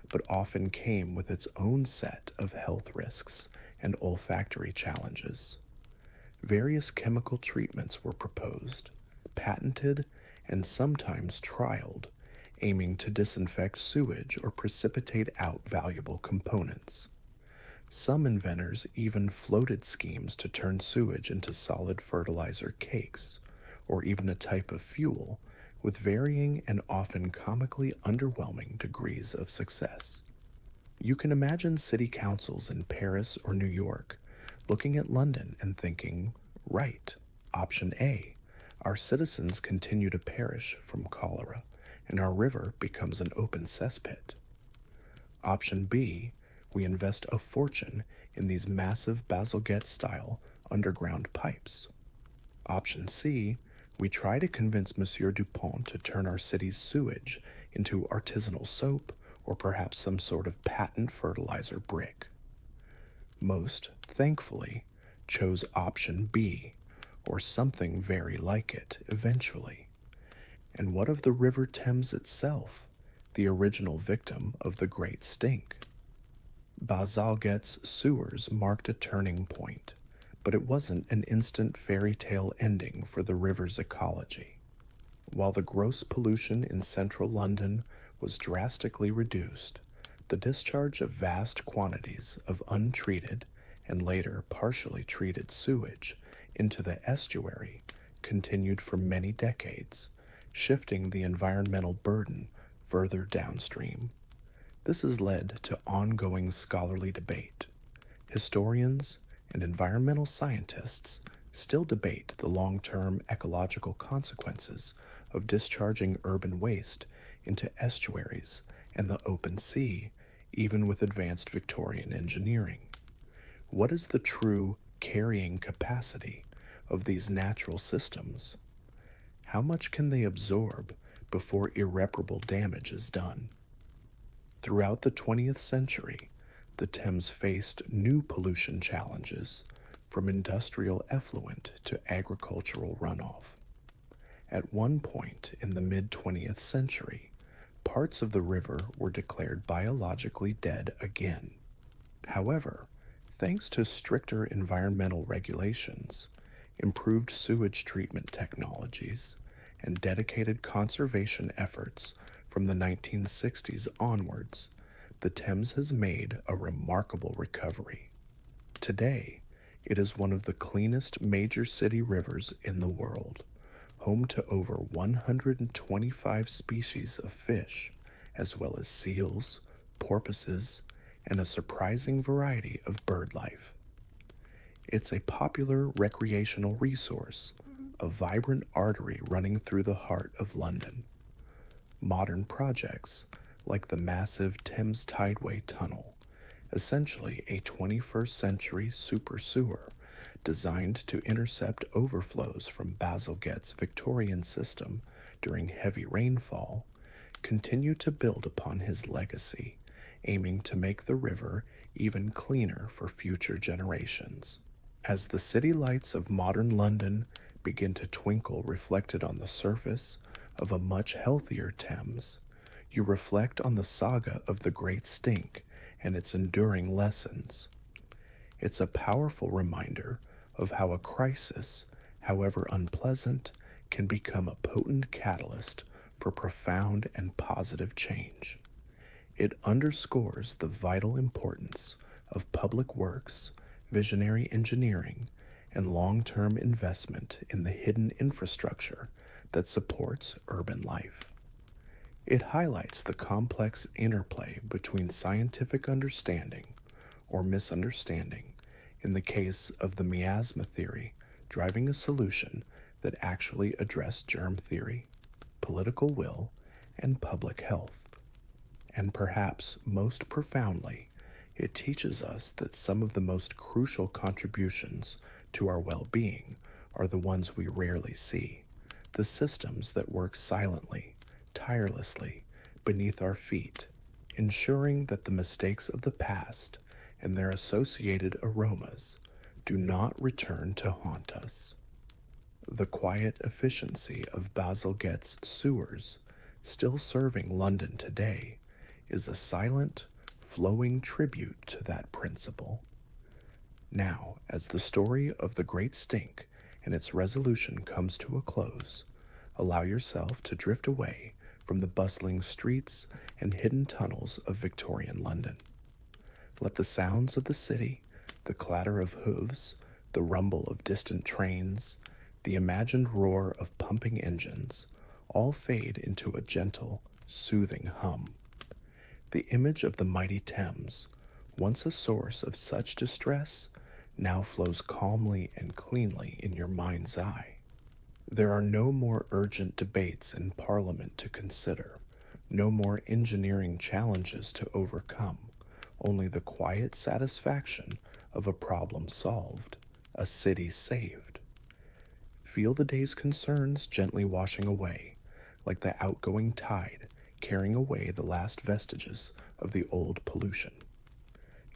but often came with its own set of health risks and olfactory challenges. Various chemical treatments were proposed, patented, and sometimes trialed, aiming to disinfect sewage or precipitate out valuable components. Some inventors even floated schemes to turn sewage into solid fertilizer cakes, or even a type of fuel with varying and often comically underwhelming degrees of success. You can imagine city councils in Paris or New York looking at London and thinking, right, option A, our citizens continue to perish from cholera, and our river becomes an open cesspit. Option B, we invest a fortune in these massive Bazalgette-style underground pipes. Option C, we try to convince Monsieur Dupont to turn our city's sewage into artisanal soap or perhaps some sort of patent fertilizer brick. Most, thankfully, chose option B, or something very like it eventually. And what of the River Thames itself, the original victim of the Great Stink? Bazalgette's sewers marked a turning point, but it wasn't an instant fairy tale ending for the river's ecology. While the gross pollution in central London was drastically reduced, the discharge of vast quantities of untreated and later partially treated sewage into the estuary continued for many decades, shifting the environmental burden further downstream. This has led to ongoing scholarly debate. Historians and environmental scientists still debate the long-term ecological consequences of discharging urban waste into estuaries and the open sea, even with advanced Victorian engineering. What is the true carrying capacity of these natural systems? How much can they absorb before irreparable damage is done? Throughout the 20th century, the Thames faced new pollution challenges, from industrial effluent to agricultural runoff. At one point in the mid-20th century, parts of the river were declared biologically dead again. However, thanks to stricter environmental regulations, improved sewage treatment technologies, and dedicated conservation efforts from the 1960s onwards, the Thames has made a remarkable recovery. Today, it is one of the cleanest major city rivers in the world, home to over 125 species of fish, as well as seals, porpoises, and a surprising variety of bird life. It's a popular recreational resource, a vibrant artery running through the heart of London. Modern projects, like the massive Thames Tideway Tunnel, essentially a 21st century super sewer designed to intercept overflows from Bazalgette's Victorian system during heavy rainfall, continue to build upon his legacy, aiming to make the river even cleaner for future generations. As the city lights of modern London begin to twinkle reflected on the surface of a much healthier Thames, you reflect on the saga of the Great Stink and its enduring lessons. It's a powerful reminder of how a crisis, however unpleasant, can become a potent catalyst for profound and positive change. It underscores the vital importance of public works, visionary engineering, and long-term investment in the hidden infrastructure that supports urban life. It highlights the complex interplay between scientific understanding, or misunderstanding, in the case of the miasma theory driving a solution that actually addressed germ theory, political will, and public health. And perhaps most profoundly, it teaches us that some of the most crucial contributions to our well-being are the ones we rarely see, the systems that work silently, tirelessly, beneath our feet, ensuring that the mistakes of the past and their associated aromas do not return to haunt us. The quiet efficiency of Bazalgette's sewers, still serving London today, is a silent, flowing tribute to that principle. Now, as the story of the Great Stink and its resolution comes to a close, allow yourself to drift away from the bustling streets and hidden tunnels of Victorian London. Let the sounds of the city, the clatter of hooves, the rumble of distant trains, the imagined roar of pumping engines, all fade into a gentle, soothing hum. The image of the mighty Thames, once a source of such distress, now flows calmly and cleanly in your mind's eye. There are no more urgent debates in Parliament to consider, no more engineering challenges to overcome, only the quiet satisfaction of a problem solved, a city saved. Feel the day's concerns gently washing away, like the outgoing tide carrying away the last vestiges of the old pollution.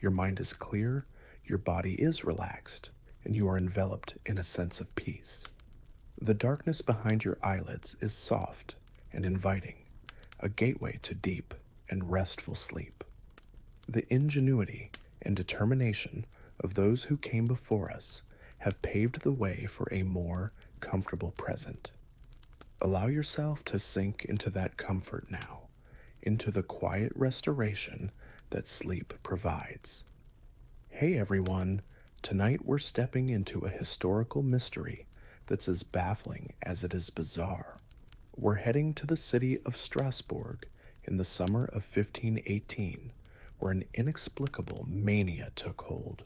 Your mind is clear, your body is relaxed, and you are enveloped in a sense of peace. The darkness behind your eyelids is soft and inviting, a gateway to deep and restful sleep. The ingenuity and determination of those who came before us have paved the way for a more comfortable present. Allow yourself to sink into that comfort now, into the quiet restoration that sleep provides. Hey everyone, tonight we're stepping into a historical mystery that's as baffling as it is bizarre. We're heading to the city of Strasbourg in the summer of 1518, where an inexplicable mania took hold,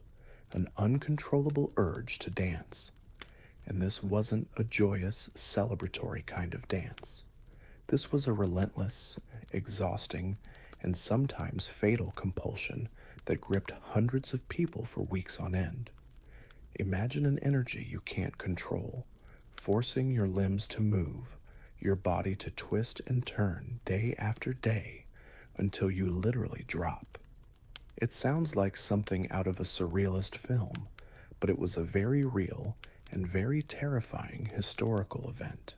an uncontrollable urge to dance. And this wasn't a joyous, celebratory kind of dance. This was a relentless, exhausting, and sometimes fatal compulsion that gripped hundreds of people for weeks on end. Imagine an energy you can't control, forcing your limbs to move, your body to twist and turn day after day until you literally drop. It sounds like something out of a surrealist film, but it was a very real and very terrifying historical event.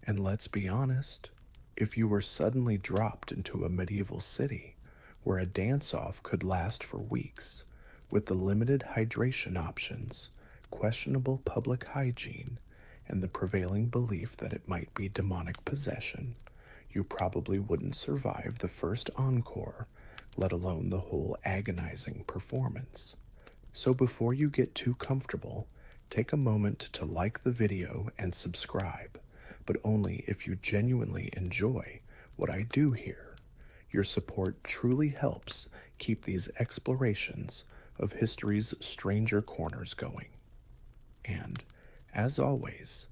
And let's be honest, if you were suddenly dropped into a medieval city where a dance-off could last for weeks, with the limited hydration options, questionable public hygiene, and the prevailing belief that it might be demonic possession, you probably wouldn't survive the first encore, let alone the whole agonizing performance. So before you get too comfortable, take a moment to like the video and subscribe, but only if you genuinely enjoy what I do here. Your support truly helps keep these explorations of history's stranger corners going. And, as always,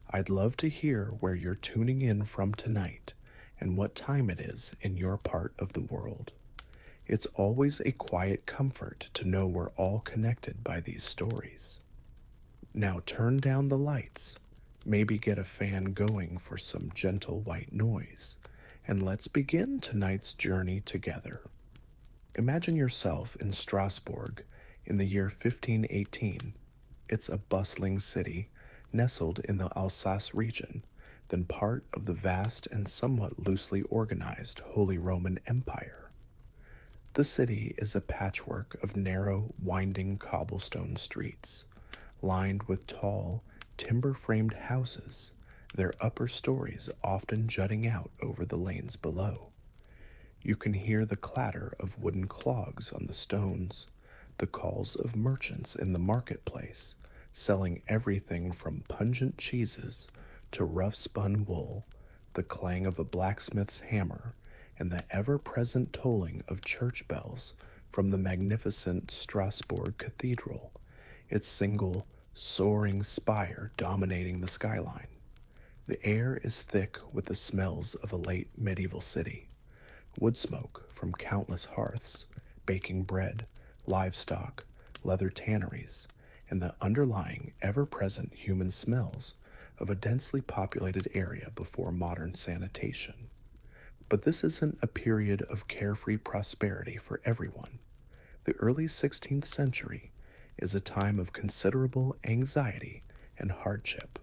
I'd love to hear where you're tuning in from tonight and what time it is in your part of the world. It's always a quiet comfort to know we're all connected by these stories. Now turn down the lights, maybe get a fan going for some gentle white noise, and let's begin tonight's journey together. Imagine yourself in Strasbourg in the year 1518. It's a bustling city nestled in the Alsace region, then part of the vast and somewhat loosely organized Holy Roman Empire. The city is a patchwork of narrow, winding cobblestone streets, lined with tall, timber-framed houses, their upper stories often jutting out over the lanes below. You can hear the clatter of wooden clogs on the stones, the calls of merchants in the marketplace, selling everything from pungent cheeses to rough-spun wool, the clang of a blacksmith's hammer, and the ever-present tolling of church bells from the magnificent Strasbourg Cathedral, its single, soaring spire dominating the skyline. The air is thick with the smells of a late medieval city. Wood smoke from countless hearths, baking bread, livestock, leather tanneries, and the underlying, ever-present human smells of a densely populated area before modern sanitation. But this isn't a period of carefree prosperity for everyone. The early 16th century is a time of considerable anxiety and hardship.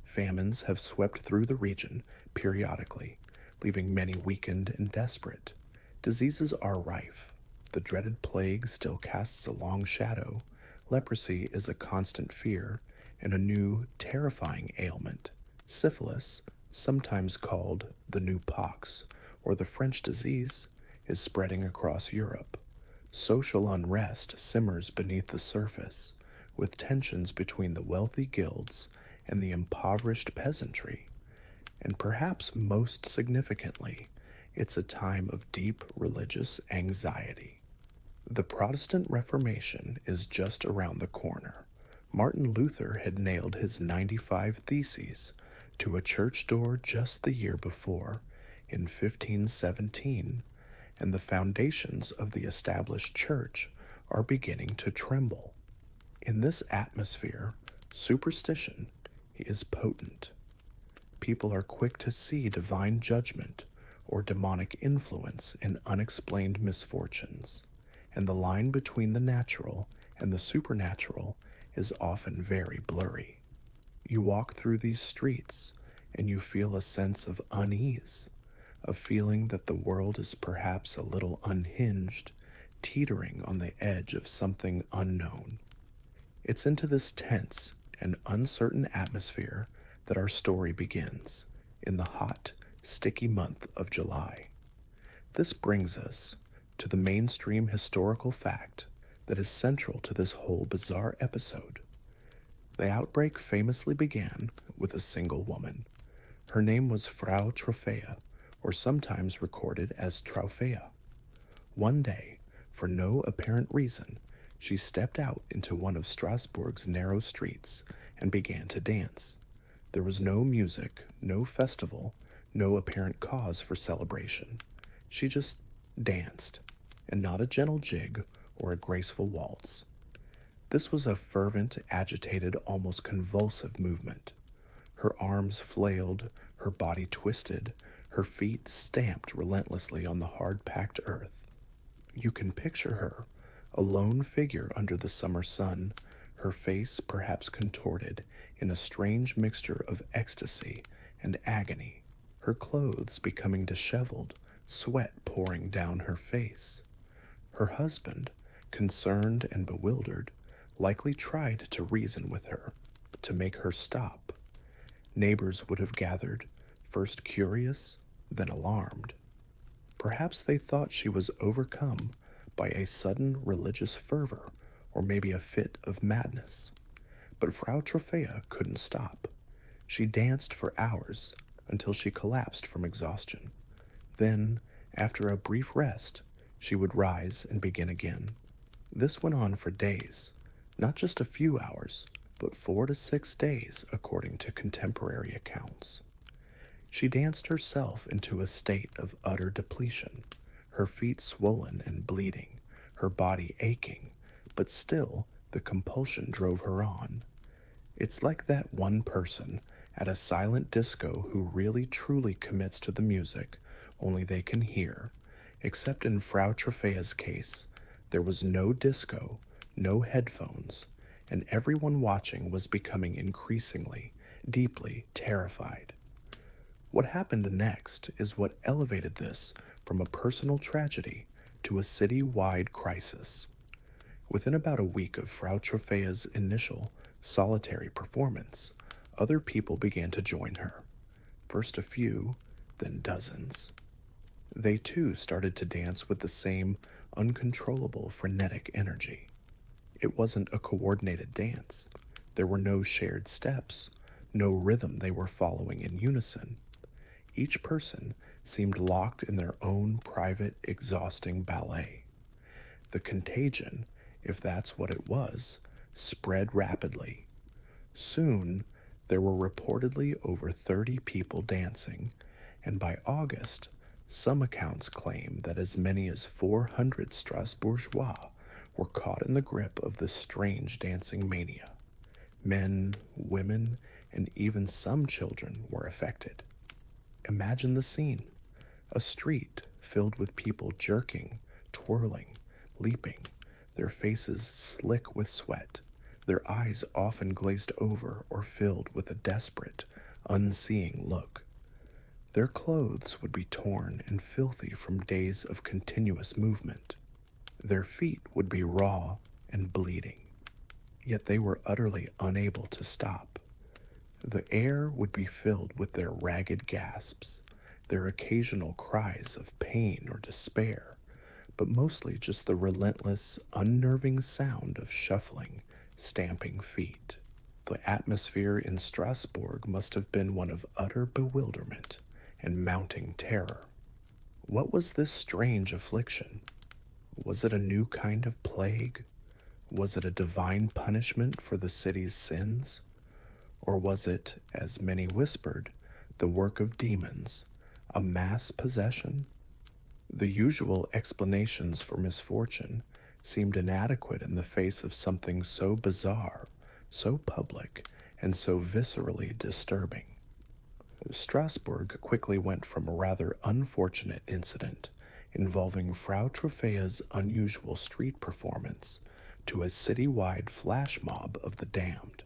Famines have swept through the region periodically, leaving many weakened and desperate. Diseases are rife. The dreaded plague still casts a long shadow. Leprosy is a constant fear, and a new, terrifying ailment, syphilis, sometimes called the new pox, or the French disease, is spreading across Europe. Social unrest simmers beneath the surface, with tensions between the wealthy guilds and the impoverished peasantry. And perhaps most significantly, it's a time of deep religious anxiety. The Protestant Reformation is just around the corner. Martin Luther had nailed his 95 Theses to a church door just the year before, in 1517, and the foundations of the established church are beginning to tremble. In this atmosphere, superstition is potent. People are quick to see divine judgment or demonic influence in unexplained misfortunes, and the line between the natural and the supernatural is often very blurry. You walk through these streets and you feel a sense of unease, a feeling that the world is perhaps a little unhinged, teetering on the edge of something unknown. It's into this tense and uncertain atmosphere that our story begins, in the hot, sticky month of July. This brings us to the mainstream historical fact that is central to this whole bizarre episode. The outbreak famously began with a single woman. Her name was Frau Trophäa, or sometimes recorded as Traufea. One day, for no apparent reason, she stepped out into one of Strasbourg's narrow streets and began to dance. There was no music, no festival, no apparent cause for celebration. She just danced, and not a gentle jig or a graceful waltz. This was a fervent, agitated, almost convulsive movement. Her arms flailed, her body twisted, her feet stamped relentlessly on the hard-packed earth. You can picture her, a lone figure under the summer sun, her face perhaps contorted in a strange mixture of ecstasy and agony, her clothes becoming disheveled, sweat pouring down her face. Her husband, concerned and bewildered, likely tried to reason with her, to make her stop. Neighbors would have gathered, first curious, then alarmed. Perhaps they thought she was overcome by a sudden religious fervor, or maybe a fit of madness. But Frau Trophäa couldn't stop. She danced for hours until she collapsed from exhaustion. Then, after a brief rest, she would rise and begin again. This went on for days, not just a few hours, but 4 to 6 days according to contemporary accounts. She danced herself into a state of utter depletion, her feet swollen and bleeding, her body aching, but still the compulsion drove her on. It's like that one person at a silent disco who really truly commits to the music only they can hear, except in Frau Trophäa's case, there was no disco, no headphones, and everyone watching was becoming increasingly, deeply terrified. What happened next is what elevated this from a personal tragedy to a city-wide crisis. Within about a week of Frau Trophäa's initial solitary performance, other people began to join her. First a few, then dozens. They too started to dance with the same uncontrollable frenetic energy. It wasn't a coordinated dance. There were no shared steps, no rhythm they were following in unison. Each person seemed locked in their own private, exhausting ballet. The contagion, if that's what it was, spread rapidly. Soon, there were reportedly over 30 people dancing, and by August, some accounts claim that as many as 400 Strasbourgeois were caught in the grip of this strange dancing mania. Men, women, and even some children were affected. Imagine the scene. A street filled with people jerking, twirling, leaping, their faces slick with sweat, their eyes often glazed over or filled with a desperate, unseeing look. Their clothes would be torn and filthy from days of continuous movement. Their feet would be raw and bleeding. Yet they were utterly unable to stop. The air would be filled with their ragged gasps, their occasional cries of pain or despair, but mostly just the relentless, unnerving sound of shuffling, stamping feet. The atmosphere in Strasbourg must have been one of utter bewilderment and mounting terror. What was this strange affliction? Was it a new kind of plague? Was it a divine punishment for the city's sins? Or was it, as many whispered, the work of demons, a mass possession? The usual explanations for misfortune seemed inadequate in the face of something so bizarre, so public, and so viscerally disturbing. Strasbourg quickly went from a rather unfortunate incident involving Frau Troffea's unusual street performance to a citywide flash mob of the damned.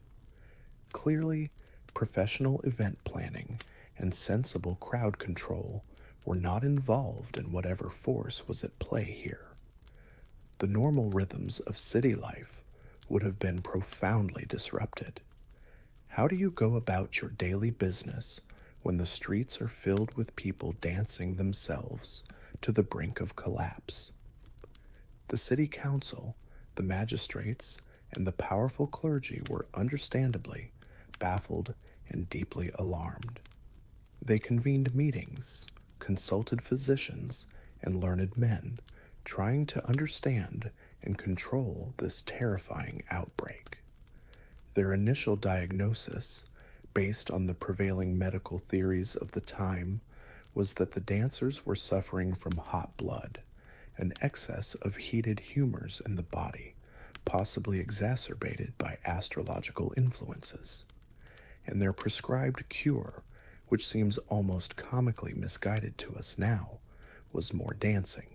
Clearly, professional event planning and sensible crowd control were not involved in whatever force was at play here. The normal rhythms of city life would have been profoundly disrupted. How do you go about your daily business when the streets are filled with people dancing themselves to the brink of collapse? The city council, the magistrates, and the powerful clergy were understandably baffled and deeply alarmed. They convened meetings, consulted physicians and learned men, trying to understand and control this terrifying outbreak. Their initial diagnosis, based on the prevailing medical theories of the time, was that the dancers were suffering from hot blood, an excess of heated humors in the body, possibly exacerbated by astrological influences. And their prescribed cure, which seems almost comically misguided to us now, was more dancing.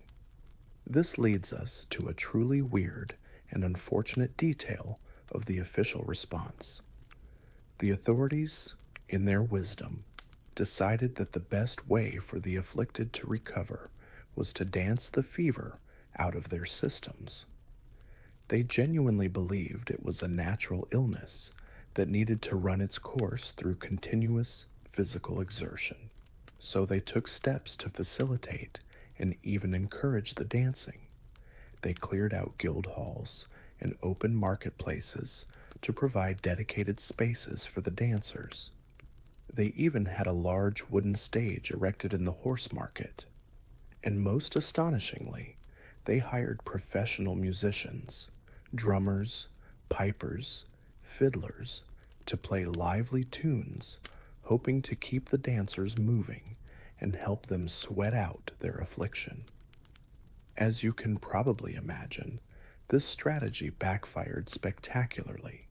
This leads us to a truly weird and unfortunate detail of the official response. The authorities, in their wisdom, decided that the best way for the afflicted to recover was to dance the fever out of their systems. They genuinely believed it was a natural illness that needed to run its course through continuous physical exertion. So they took steps to facilitate and even encourage the dancing. They cleared out guild halls and open marketplaces to provide dedicated spaces for the dancers. They even had a large wooden stage erected in the horse market. And most astonishingly, they hired professional musicians, drummers, pipers, fiddlers, to play lively tunes, hoping to keep the dancers moving and help them sweat out their affliction. As you can probably imagine, this strategy backfired spectacularly.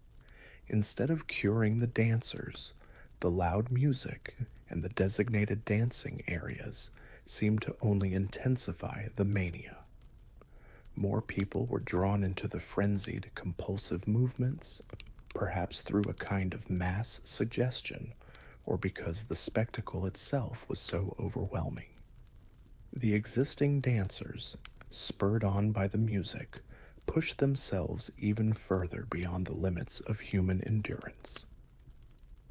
Instead of curing the dancers, the loud music and the designated dancing areas seemed to only intensify the mania. More people were drawn into the frenzied, compulsive movements, perhaps through a kind of mass suggestion, or because the spectacle itself was so overwhelming. The existing dancers, spurred on by the music, pushed themselves even further beyond the limits of human endurance.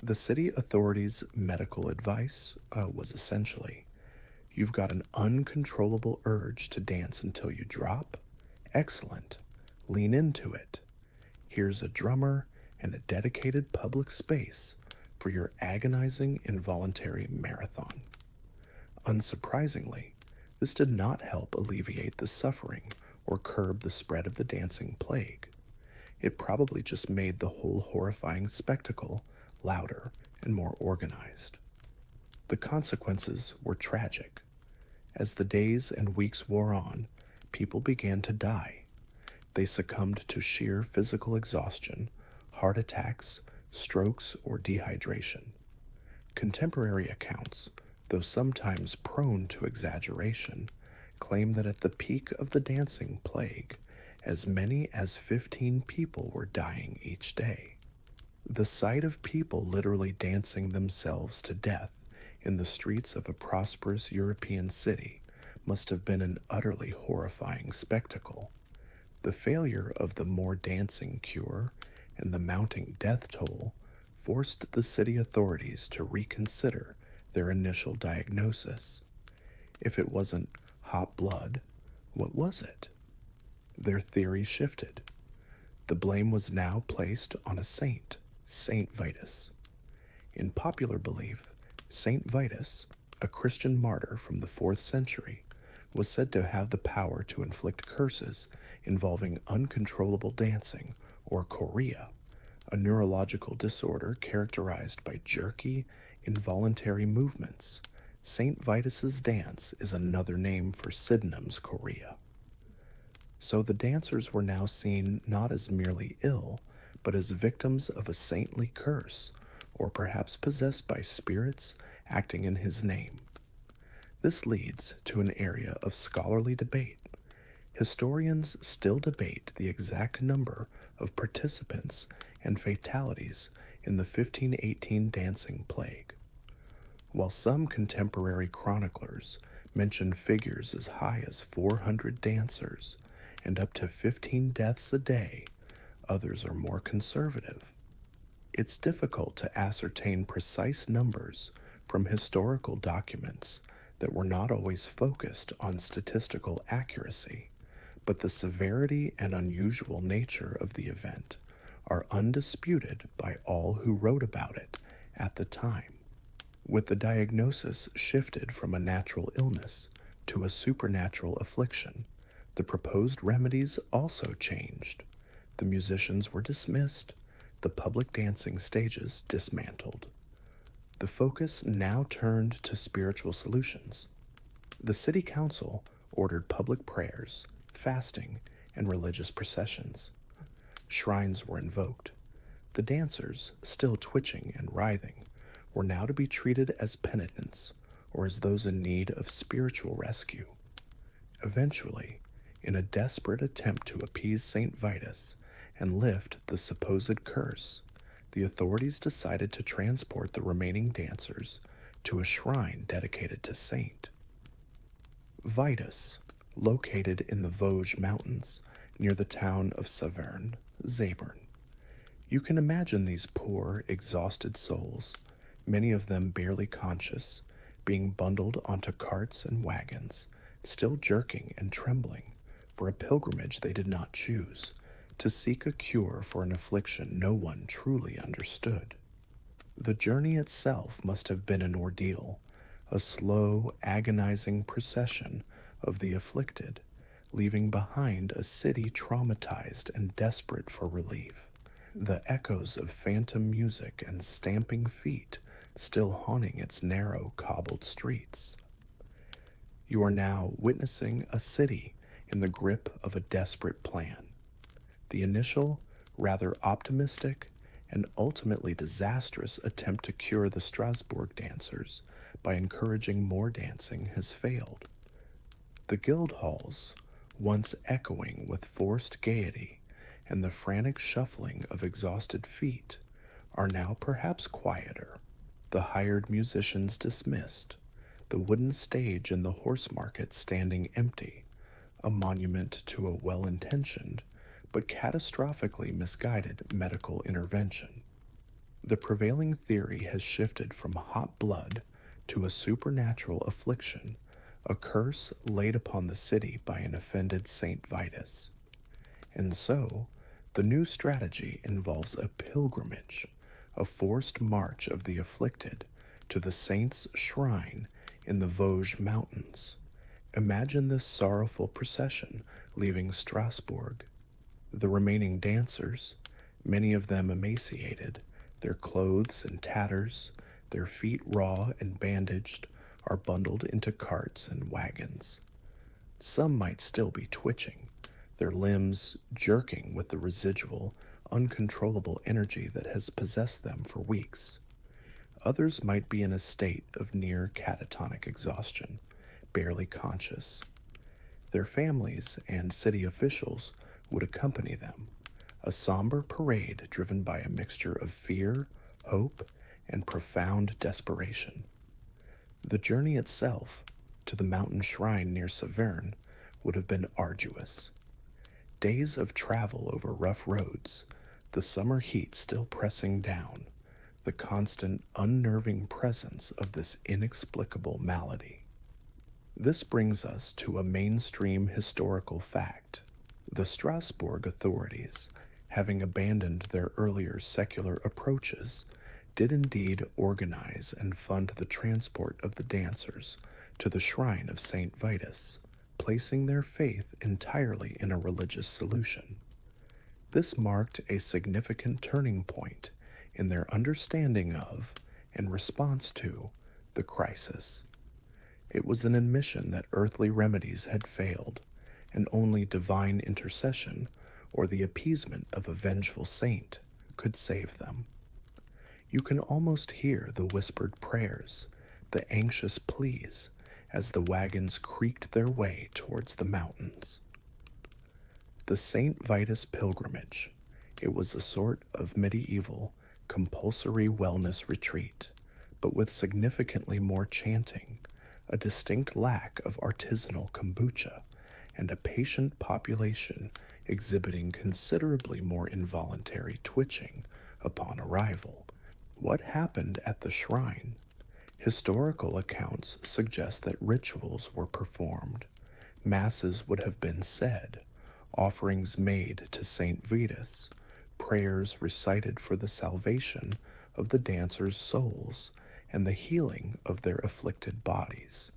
The city authorities' medical advice was essentially, you've got an uncontrollable urge to dance until you drop? Excellent. Lean into it. Here's a drummer and a dedicated public space for your agonizing involuntary marathon. Unsurprisingly, this did not help alleviate the suffering or curb the spread of the dancing plague. It probably just made the whole horrifying spectacle louder and more organized. The consequences were tragic. As the days and weeks wore on, people began to die. They succumbed to sheer physical exhaustion, heart attacks, strokes, or dehydration. Contemporary accounts, though sometimes prone to exaggeration, claim that at the peak of the dancing plague, as many as 15 people were dying each day. The sight of people literally dancing themselves to death in the streets of a prosperous European city must have been an utterly horrifying spectacle. The failure of the more dancing cure and the mounting death toll forced the city authorities to reconsider their initial diagnosis. If it wasn't hot blood, what was it? Their theory shifted. The blame was now placed on a saint, Saint Vitus. In popular belief, Saint Vitus, a Christian martyr from the 4th century, was said to have the power to inflict curses involving uncontrollable dancing, or chorea, a neurological disorder characterized by jerky, involuntary movements. Saint Vitus's dance is another name for Sydenham's chorea. So the dancers were now seen not as merely ill, but as victims of a saintly curse, or perhaps possessed by spirits acting in his name. This leads to an area of scholarly debate. Historians still debate the exact number of participants and fatalities in the 1518 dancing plague. While some contemporary chroniclers mention figures as high as 400 dancers and up to 15 deaths a day, others are more conservative. It's difficult to ascertain precise numbers from historical documents that were not always focused on statistical accuracy, but the severity and unusual nature of the event are undisputed by all who wrote about it at the time. With the diagnosis shifted from a natural illness to a supernatural affliction, the proposed remedies also changed. The musicians were dismissed, the public dancing stages dismantled. The focus now turned to spiritual solutions. The city council ordered public prayers, fasting, and religious processions. Shrines were invoked. The dancers, still twitching and writhing, were now to be treated as penitents or as those in need of spiritual rescue. Eventually, in a desperate attempt to appease St. Vitus and lift the supposed curse, the authorities decided to transport the remaining dancers to a shrine dedicated to Saint Vitus, located in the Vosges Mountains near the town of Saverne, Zabern. You can imagine these poor, exhausted souls, many of them barely conscious, being bundled onto carts and wagons, still jerking and trembling for a pilgrimage they did not choose, to seek a cure for an affliction no one truly understood. The journey itself must have been an ordeal, a slow, agonizing procession of the afflicted, leaving behind a city traumatized and desperate for relief, the echoes of phantom music and stamping feet still haunting its narrow, cobbled streets. You are now witnessing a city in the grip of a desperate plan. The initial, rather optimistic, and ultimately disastrous attempt to cure the Strasbourg dancers by encouraging more dancing has failed. The guild halls, once echoing with forced gaiety and the frantic shuffling of exhausted feet, are now perhaps quieter, the hired musicians dismissed, the wooden stage in the horse market standing empty, a monument to a well-intentioned but catastrophically misguided medical intervention. The prevailing theory has shifted from hot blood to a supernatural affliction, a curse laid upon the city by an offended Saint Vitus. And so, the new strategy involves a pilgrimage, a forced march of the afflicted to the saint's shrine in the Vosges Mountains. Imagine this sorrowful procession leaving Strasbourg. The remaining dancers, many of them emaciated, their clothes in tatters, their feet raw and bandaged, are bundled into carts and wagons. Some might still be twitching, their limbs jerking with the residual, uncontrollable energy that has possessed them for weeks. Others might be in a state of near catatonic exhaustion, barely conscious. Their families and city officials would accompany them, a somber parade driven by a mixture of fear, hope, and profound desperation. The journey itself, to the mountain shrine near Saverne, would have been arduous. Days of travel over rough roads, the summer heat still pressing down, the constant, unnerving presence of this inexplicable malady. This brings us to a mainstream historical fact. The Strasbourg authorities having abandoned their earlier secular approaches, did indeed organize and fund the transport of the dancers to the shrine of Saint Vitus, placing their faith entirely in a religious solution. This marked a significant turning point in their understanding of and response to the crisis. It was an admission that earthly remedies had failed, and only divine intercession or the appeasement of a vengeful saint could save them. You can almost hear the whispered prayers, the anxious pleas, as the wagons creaked their way towards the mountains. The St. Vitus pilgrimage. It was a sort of medieval, compulsory wellness retreat, but with significantly more chanting, a distinct lack of artisanal kombucha, and a patient population exhibiting considerably more involuntary twitching upon arrival. What happened at the shrine? Historical accounts suggest that rituals were performed, masses would have been said, offerings made to Saint Vitus, prayers recited for the salvation of the dancers' souls and the healing of their afflicted bodies.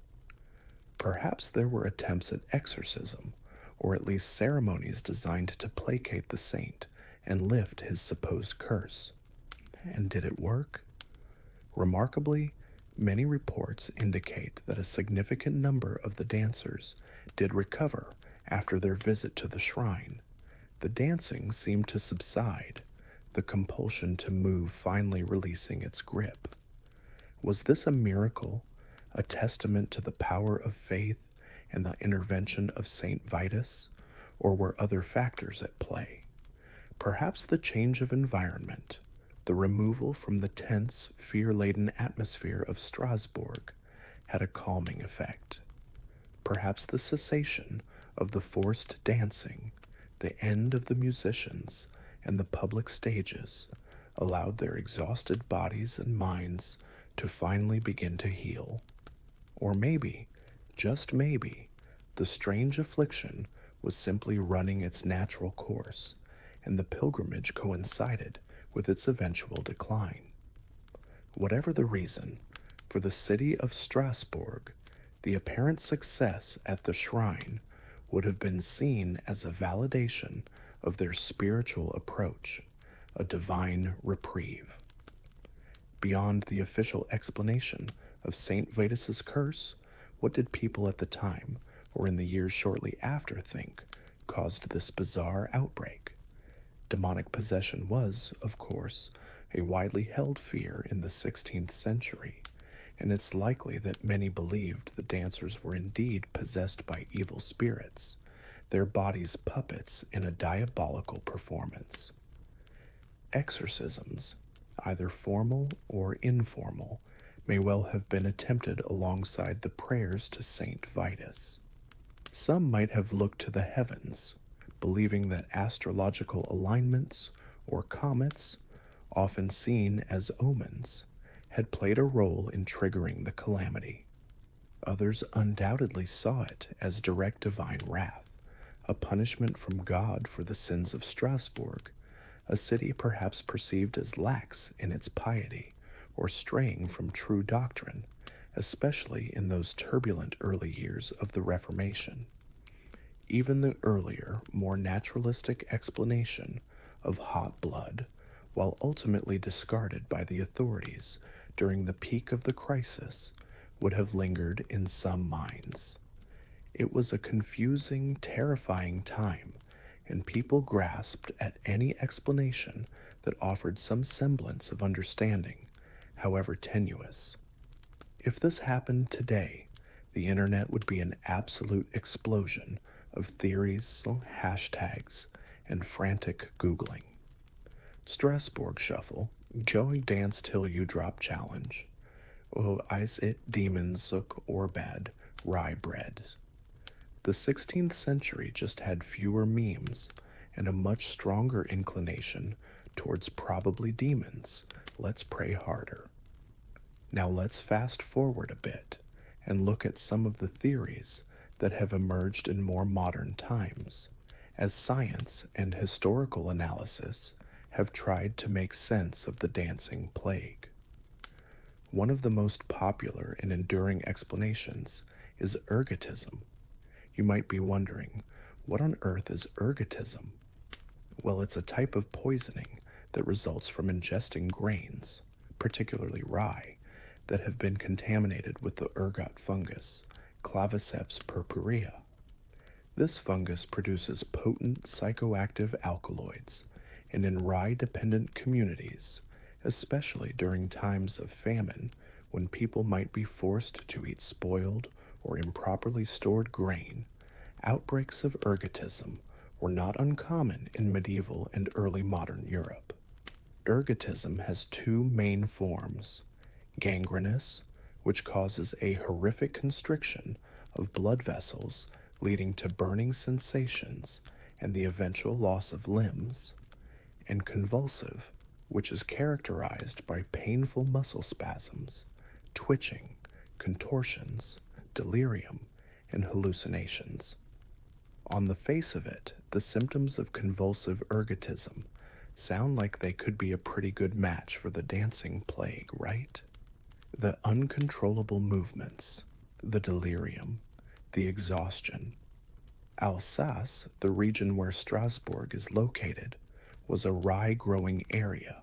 Perhaps there were attempts at exorcism, or at least ceremonies designed to placate the saint and lift his supposed curse. And did it work? Remarkably, many reports indicate that a significant number of the dancers did recover after their visit to the shrine. The dancing seemed to subside, the compulsion to move finally releasing its grip. Was this a miracle, a testament to the power of faith and the intervention of Saint Vitus, or were other factors at play? Perhaps the change of environment, the removal from the tense, fear-laden atmosphere of Strasbourg, had a calming effect. Perhaps the cessation of the forced dancing, the end of the musicians, and the public stages allowed their exhausted bodies and minds to finally begin to heal. Or maybe, just maybe, the strange affliction was simply running its natural course, and the pilgrimage coincided with its eventual decline. Whatever the reason, for the city of Strasbourg, the apparent success at the shrine would have been seen as a validation of their spiritual approach, a divine reprieve. Beyond the official explanation of St. Vitus's curse, what did people at the time, or in the years shortly after, think caused this bizarre outbreak? Demonic possession was, of course, a widely held fear in the 16th century, and it's likely that many believed the dancers were indeed possessed by evil spirits, their bodies puppets in a diabolical performance. Exorcisms, either formal or informal, may well have been attempted alongside the prayers to Saint Vitus. Some might have looked to the heavens, believing that astrological alignments, or comets, often seen as omens, had played a role in triggering the calamity. Others undoubtedly saw it as direct divine wrath, a punishment from God for the sins of Strasbourg, a city perhaps perceived as lax in its piety or straying from true doctrine, especially in those turbulent early years of the Reformation. Even the earlier, more naturalistic explanation of hot blood, while ultimately discarded by the authorities during the peak of the crisis, would have lingered in some minds. It was a confusing, terrifying time, and people grasped at any explanation that offered some semblance of understanding, however tenuous. If this happened today, the internet would be an absolute explosion of theories, hashtags, and frantic Googling. Strasbourg Shuffle, Joey Dance Till You Drop Challenge, O Ice It Demons Sook or Bad, Rye Bread. The 16th century just had fewer memes and a much stronger inclination towards probably demons. Let's pray harder. Now let's fast forward a bit and look at some of the theories that have emerged in more modern times, as science and historical analysis have tried to make sense of the dancing plague. One of the most popular and enduring explanations is ergotism. You might be wondering, what on earth is ergotism? Well, it's a type of poisoning that results from ingesting grains, particularly rye, that have been contaminated with the ergot fungus, Claviceps purpurea. This fungus produces potent psychoactive alkaloids, and in rye-dependent communities, especially during times of famine when people might be forced to eat spoiled or improperly stored grain, outbreaks of ergotism were not uncommon in medieval and early modern Europe. Ergotism has two main forms: gangrenous, which causes a horrific constriction of blood vessels leading to burning sensations and the eventual loss of limbs, and convulsive, which is characterized by painful muscle spasms, twitching, contortions, delirium, and hallucinations. On the face of it, the symptoms of convulsive ergotism sound like they could be a pretty good match for the dancing plague, right? The uncontrollable movements, the delirium, the exhaustion. Alsace, the region where Strasbourg is located, was a rye-growing area,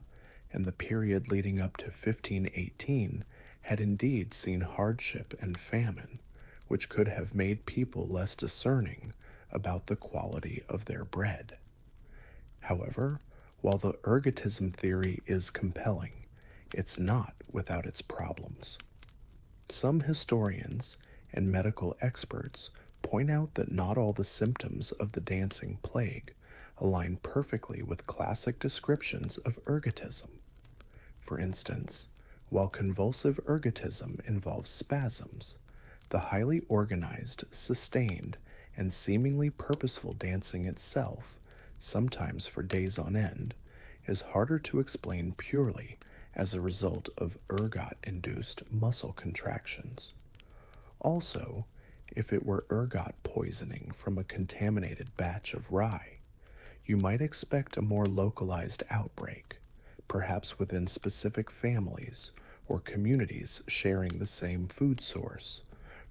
and the period leading up to 1518 had indeed seen hardship and famine, which could have made people less discerning about the quality of their bread. However, while the ergotism theory is compelling, it's not without its problems. Some historians and medical experts point out that not all the symptoms of the dancing plague align perfectly with classic descriptions of ergotism. For instance, while convulsive ergotism involves spasms, the highly organized, sustained, and seemingly purposeful dancing itself, sometimes for days on end, is harder to explain purely as a result of ergot-induced muscle contractions. Also, if it were ergot poisoning from a contaminated batch of rye, you might expect a more localized outbreak, perhaps within specific families or communities sharing the same food source,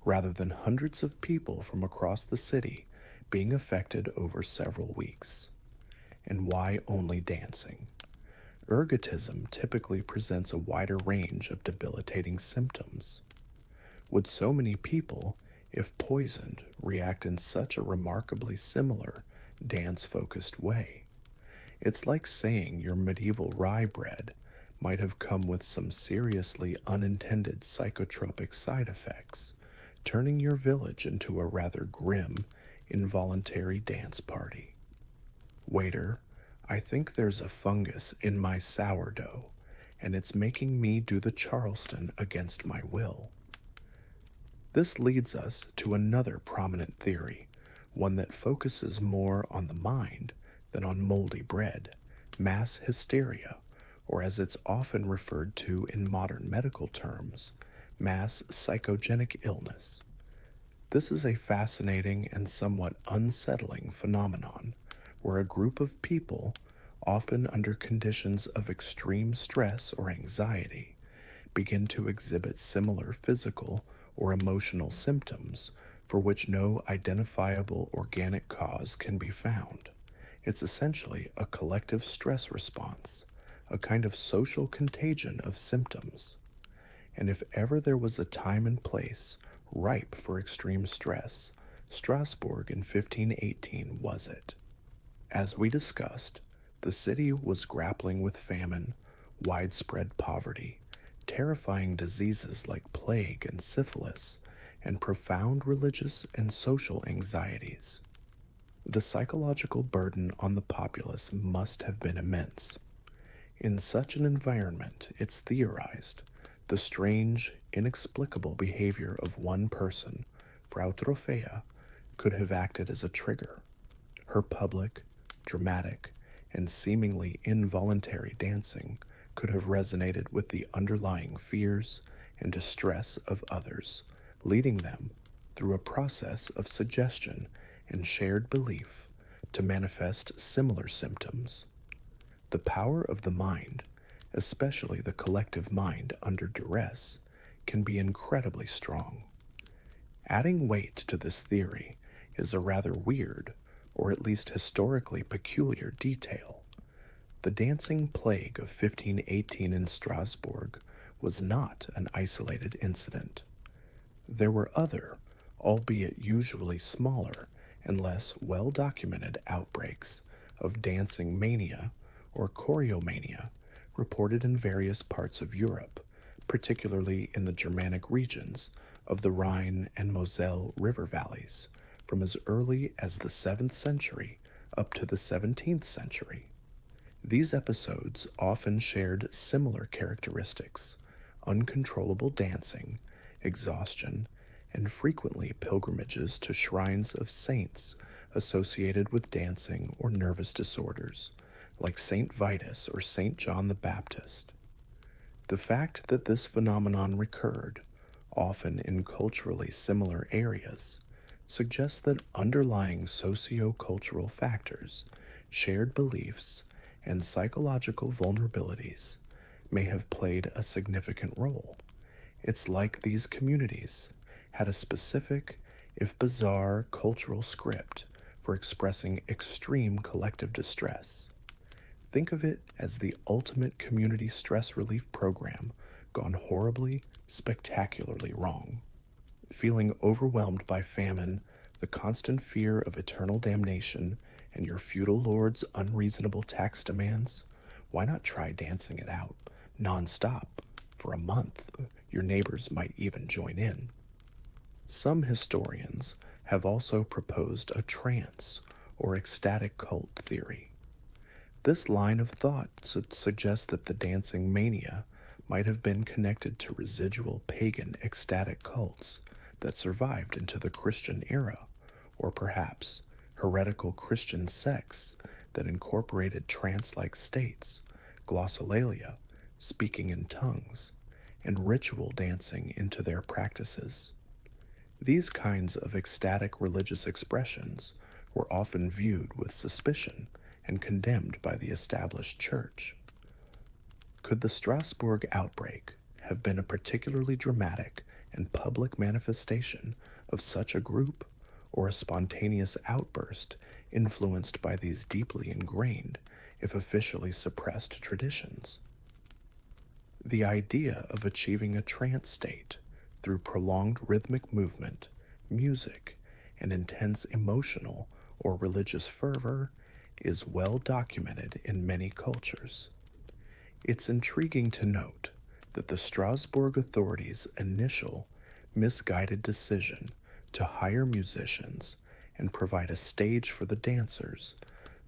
rather than hundreds of people from across the city being affected over several weeks. And why only dancing? Ergotism typically presents a wider range of debilitating symptoms. Would so many people, if poisoned, react in such a remarkably similar, dance-focused way? It's like saying your medieval rye bread might have come with some seriously unintended psychotropic side effects, turning your village into a rather grim, involuntary dance party. Waiter, I think there's a fungus in my sourdough, and it's making me do the Charleston against my will. This leads us to another prominent theory, one that focuses more on the mind than on moldy bread: mass hysteria, or as it's often referred to in modern medical terms, mass psychogenic illness. This is a fascinating and somewhat unsettling phenomenon where a group of people, often under conditions of extreme stress or anxiety, begin to exhibit similar physical or emotional symptoms for which no identifiable organic cause can be found. It's essentially a collective stress response, a kind of social contagion of symptoms. And if ever there was a time and place ripe for extreme stress, Strasbourg in 1518 was it. As we discussed, the city was grappling with famine, widespread poverty, terrifying diseases like plague and syphilis, and profound religious and social anxieties. The psychological burden on the populace must have been immense. In such an environment, it's theorized, the strange, inexplicable behavior of one person, Frau Trophea, could have acted as a trigger. Her public, dramatic, and seemingly involuntary dancing could have resonated with the underlying fears and distress of others, leading them, through a process of suggestion and shared belief, to manifest similar symptoms. The power of the mind, especially the collective mind under duress, can be incredibly strong. Adding weight to this theory is a rather weird, or at least historically peculiar detail. The dancing plague of 1518 in Strasbourg was not an isolated incident. There were other, albeit usually smaller and less well documented outbreaks of dancing mania or choreomania reported in various parts of Europe, particularly in the Germanic regions of the Rhine and Moselle river valleys, from as early as the 7th century up to the 17th century. These episodes often shared similar characteristics: uncontrollable dancing, exhaustion, and frequently pilgrimages to shrines of saints associated with dancing or nervous disorders, like Saint Vitus or Saint John the Baptist. The fact that this phenomenon recurred, often in culturally similar areas, suggests that underlying socio-cultural factors, shared beliefs, and psychological vulnerabilities may have played a significant role. It's like these communities had a specific, if bizarre, cultural script for expressing extreme collective distress. Think of it as the ultimate community stress relief program gone horribly, spectacularly wrong. Feeling overwhelmed by famine, the constant fear of eternal damnation, and your feudal lord's unreasonable tax demands? Why not try dancing it out, non-stop, for a month? Your neighbors might even join in. Some historians have also proposed a trance or ecstatic cult theory. This line of thought suggests that the dancing mania might have been connected to residual pagan ecstatic cults that survived into the Christian era, or perhaps heretical Christian sects that incorporated trance-like states, glossolalia, speaking in tongues, and ritual dancing into their practices. These kinds of ecstatic religious expressions were often viewed with suspicion and condemned by the established church. Could the Strasbourg outbreak have been a particularly dramatic and public manifestation of such a group, or a spontaneous outburst influenced by these deeply ingrained, if officially suppressed, traditions? The idea of achieving a trance state through prolonged rhythmic movement, music, and intense emotional or religious fervor is well documented in many cultures. It's intriguing to note that the Strasbourg authorities' initial misguided decision to hire musicians and provide a stage for the dancers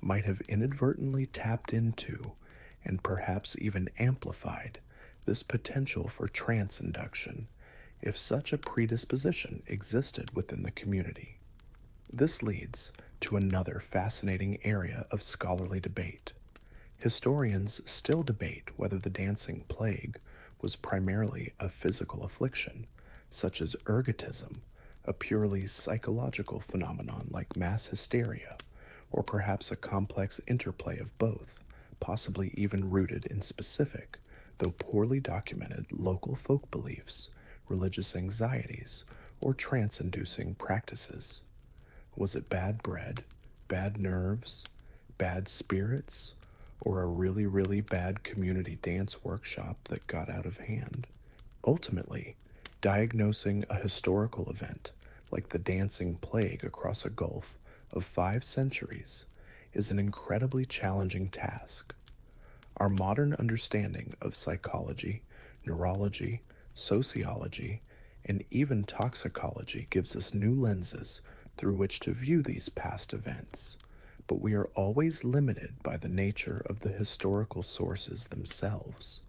might have inadvertently tapped into and perhaps even amplified this potential for trance induction if such a predisposition existed within the community. This leads to another fascinating area of scholarly debate. Historians still debate whether the dancing plague was primarily a physical affliction, such as ergotism, a purely psychological phenomenon like mass hysteria, or perhaps a complex interplay of both, possibly even rooted in specific, though poorly documented, local folk beliefs, religious anxieties, or trance-inducing practices. Was it bad bread, bad nerves, bad spirits, or a really, really bad community dance workshop that got out of hand? Ultimately, diagnosing a historical event like the dancing plague across a gulf of 5 centuries is an incredibly challenging task. Our modern understanding of psychology, neurology, sociology, and even toxicology gives us new lenses through which to view these past events, but we are always limited by the nature of the historical sources themselves.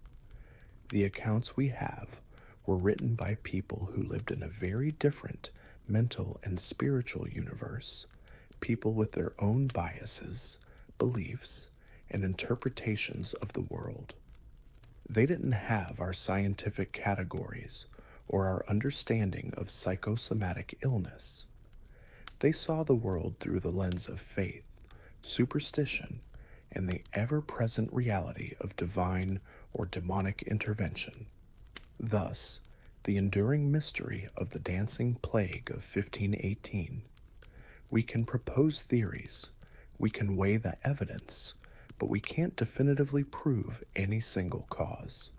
The accounts we have were written by people who lived in a very different mental and spiritual universe, people with their own biases, beliefs, and interpretations of the world. They didn't have our scientific categories or our understanding of psychosomatic illness. They saw the world through the lens of faith, superstition, and the ever-present reality of divine or demonic intervention. Thus, the enduring mystery of the dancing plague of 1518. We can propose theories, we can weigh the evidence, but we can't definitively prove any single cause.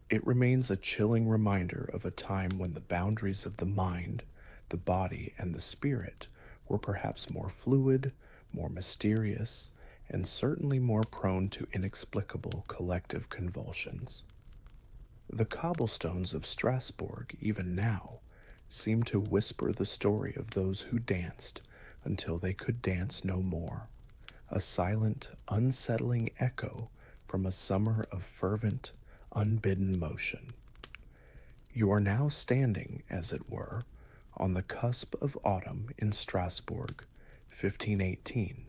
It remains a chilling reminder of a time when the boundaries of the mind, the body, and the spirit were perhaps more fluid, more mysterious, and certainly more prone to inexplicable collective convulsions. The cobblestones of Strasbourg, even now, seem to whisper the story of those who danced until they could dance no more, a silent, unsettling echo from a summer of fervent, unbidden motion. You are now standing, as it were, on the cusp of autumn in Strasbourg, 1518.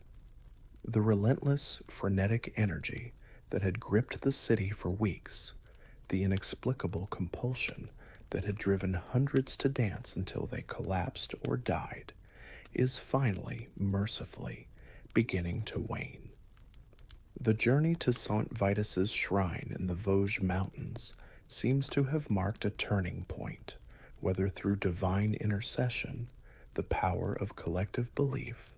The relentless, frenetic energy that had gripped the city for weeks, the inexplicable compulsion that had driven hundreds to dance until they collapsed or died, is finally, mercifully, beginning to wane. The journey to Saint Vitus's shrine in the Vosges Mountains seems to have marked a turning point, whether through divine intercession, the power of collective belief,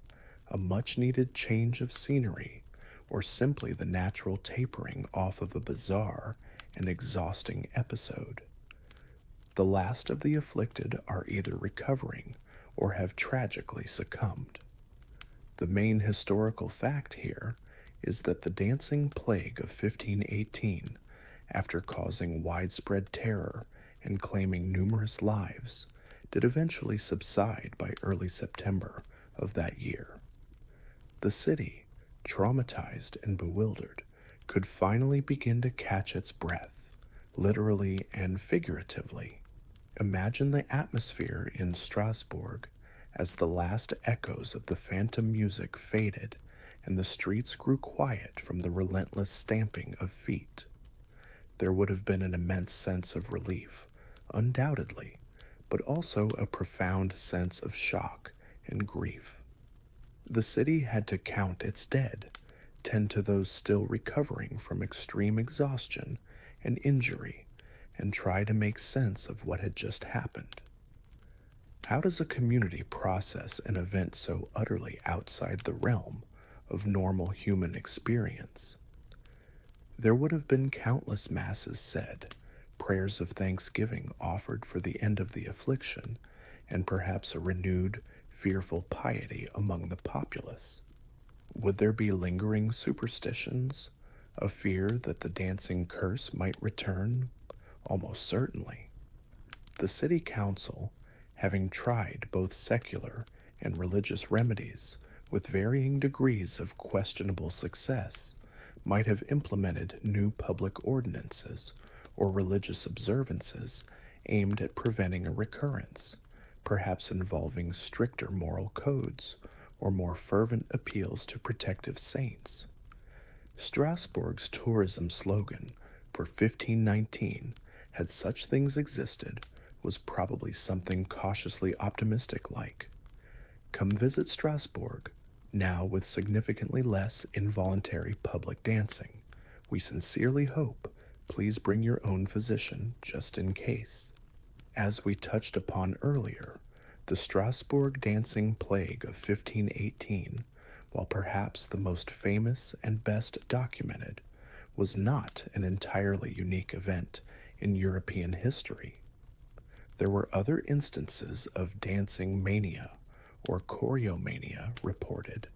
a much-needed change of scenery, or simply the natural tapering off of a bizarre and exhausting episode. The last of the afflicted are either recovering or have tragically succumbed. The main historical fact here is that the dancing plague of 1518, after causing widespread terror and claiming numerous lives, did eventually subside by early September of that year. The city, traumatized and bewildered, could finally begin to catch its breath, literally and figuratively. Imagine the atmosphere in Strasbourg as the last echoes of the phantom music faded and the streets grew quiet from the relentless stamping of feet. There would have been an immense sense of relief, undoubtedly, but also a profound sense of shock and grief. The city had to count its dead, tend to those still recovering from extreme exhaustion and injury, and try to make sense of what had just happened. How does a community process an event so utterly outside the realm of normal human experience? There would have been countless masses said, prayers of thanksgiving offered for the end of the affliction, and perhaps a renewed, fearful piety among the populace. Would there be lingering superstitions, a fear that the dancing curse might return? Almost certainly. The city council, having tried both secular and religious remedies with varying degrees of questionable success, might have implemented new public ordinances or religious observances aimed at preventing a recurrence, perhaps involving stricter moral codes or more fervent appeals to protective saints. Strasbourg's tourism slogan for 1519, had such things existed, was probably something cautiously optimistic like, "Come visit Strasbourg, now with significantly less involuntary public dancing. We sincerely hope, please bring your own physician just in case." As we touched upon earlier, the Strasbourg dancing plague of 1518, while perhaps the most famous and best documented, was not an entirely unique event in European history. There were other instances of dancing mania or choreomania reported,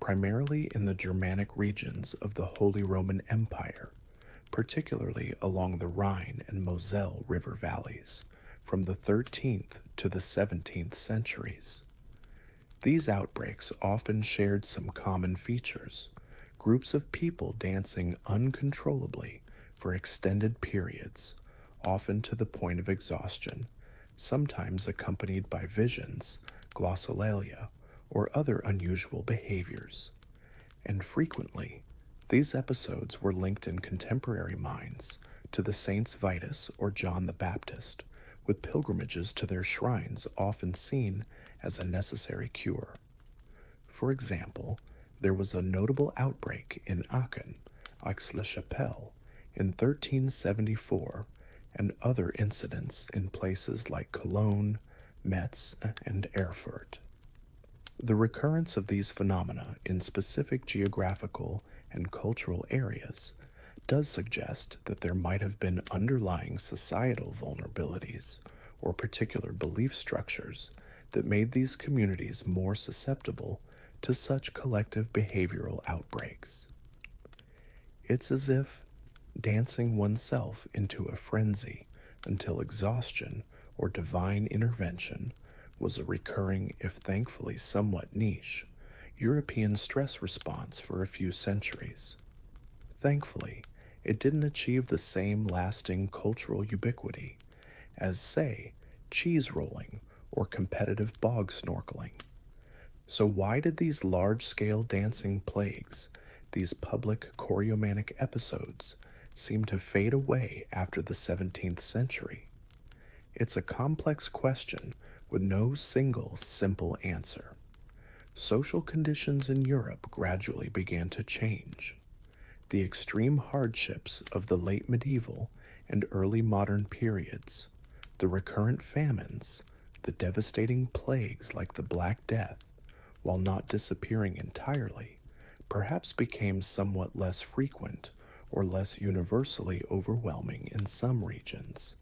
primarily in the Germanic regions of the Holy Roman Empire, particularly along the Rhine and Moselle river valleys, from the 13th to the 17th centuries. These outbreaks often shared some common features: groups of people dancing uncontrollably for extended periods, often to the point of exhaustion, sometimes accompanied by visions, glossolalia, or other unusual behaviors. And frequently, these episodes were linked in contemporary minds to the Saints Vitus or John the Baptist, with pilgrimages to their shrines often seen as a necessary cure. For example, There was a notable outbreak in Aachen, Aix-la-Chapelle, in 1374, and other incidents in places like Cologne, Metz, and Erfurt. The recurrence of these phenomena in specific geographical and cultural areas does suggest that there might have been underlying societal vulnerabilities or particular belief structures that made these communities more susceptible to such collective behavioral outbreaks. It's as if dancing oneself into a frenzy until exhaustion or divine intervention was a recurring, if thankfully somewhat niche, European stress response for a few centuries. Thankfully, it didn't achieve the same lasting cultural ubiquity as, say, cheese rolling or competitive bog snorkeling. So why did these large-scale dancing plagues, these public choreomanic episodes, seem to fade away after the 17th century? It's a complex question with no single simple answer. Social conditions in Europe gradually began to change. The extreme hardships of the late medieval and early modern periods, the recurrent famines, the devastating plagues like the Black Death, while not disappearing entirely, perhaps became somewhat less frequent or less universally overwhelming in some regions.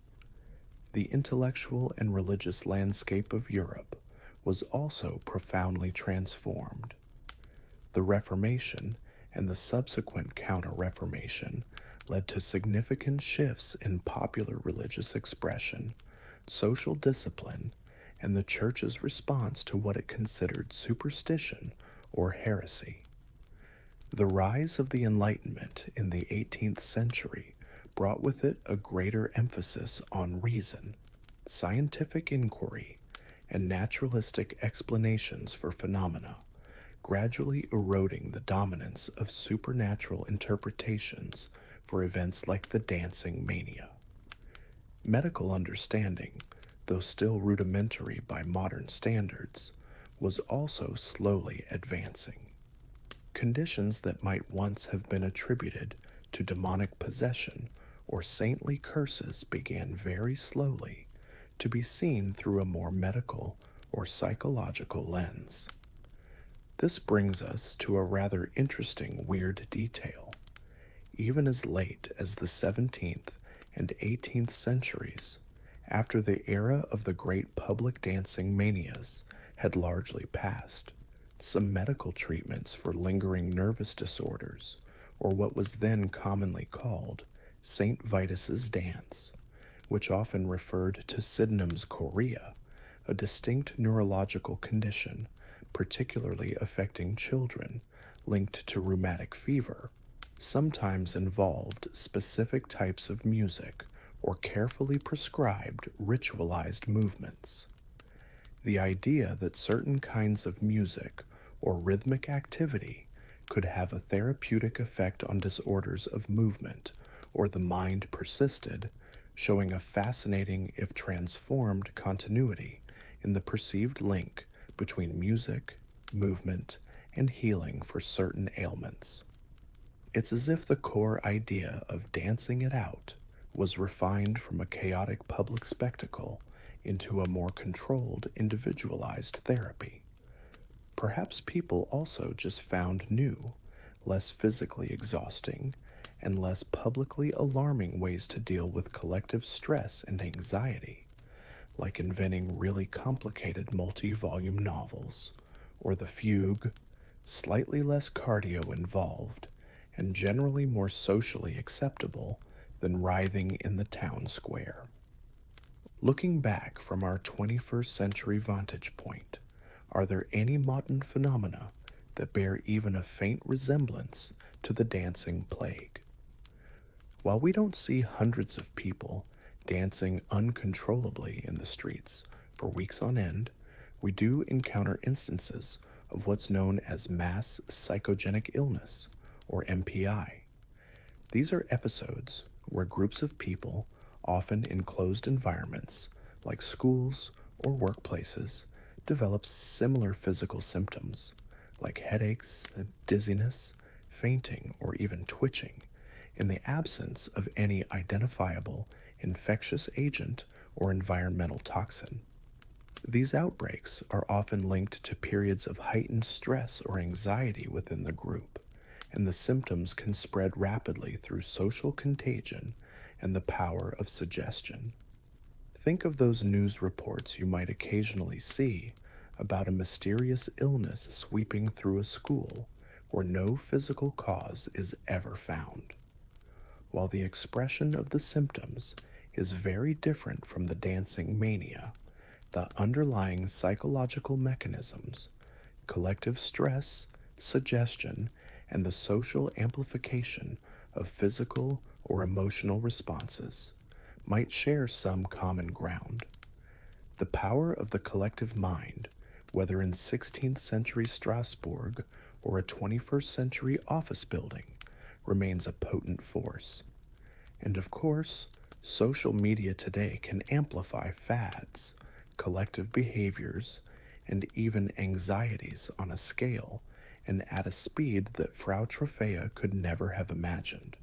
The intellectual and religious landscape of Europe was also profoundly transformed. The Reformation and the subsequent Counter-Reformation led to significant shifts in popular religious expression, social discipline, and the Church's response to what it considered superstition or heresy. The rise of the Enlightenment in the 18th century brought with it a greater emphasis on reason, scientific inquiry, and naturalistic explanations for phenomena, gradually eroding the dominance of supernatural interpretations for events like the dancing mania. Medical understanding, though still rudimentary by modern standards, was also slowly advancing. Conditions that might once have been attributed to demonic possession or saintly curses began very slowly to be seen through a more medical or psychological lens. This brings us to a rather interesting weird detail. Even as late as the 17th and 18th centuries, after the era of the great public dancing manias had largely passed, some medical treatments for lingering nervous disorders, or what was then commonly called St. Vitus's dance, which often referred to Sydenham's chorea, a distinct neurological condition particularly affecting children linked to rheumatic fever, sometimes involved specific types of music or carefully prescribed ritualized movements. The idea that certain kinds of music or rhythmic activity could have a therapeutic effect on disorders of movement or the mind persisted, showing a fascinating, if transformed, continuity in the perceived link between music, movement, and healing for certain ailments. It's as if the core idea of dancing it out was refined from a chaotic public spectacle into a more controlled, individualized therapy. Perhaps people also just found new, less physically exhausting, and less publicly alarming ways to deal with collective stress and anxiety, like inventing really complicated multi-volume novels, or the fugue, slightly less cardio involved, and generally more socially acceptable than writhing in the town square. Looking back from our 21st century vantage point, are there any modern phenomena that bear even a faint resemblance to the dancing plague? While we don't see hundreds of people dancing uncontrollably in the streets for weeks on end, we do encounter instances of what's known as mass psychogenic illness, or MPI. These are episodes where groups of people, often in closed environments like schools or workplaces, develop similar physical symptoms, like headaches, dizziness, fainting, or even twitching, in the absence of any identifiable infectious agent or environmental toxin. These outbreaks are often linked to periods of heightened stress or anxiety within the group, and the symptoms can spread rapidly through social contagion and the power of suggestion. Think of those news reports you might occasionally see about a mysterious illness sweeping through a school where no physical cause is ever found. While the expression of the symptoms is very different from the dancing mania, the underlying psychological mechanisms, collective stress, suggestion, and the social amplification of physical or emotional responses might share some common ground. The power of the collective mind, whether in 16th century Strasbourg or a 21st century office building, remains a potent force. And of course, social media today can amplify fads, collective behaviors, and even anxieties on a scale and at a speed that Frau Troffea could never have imagined.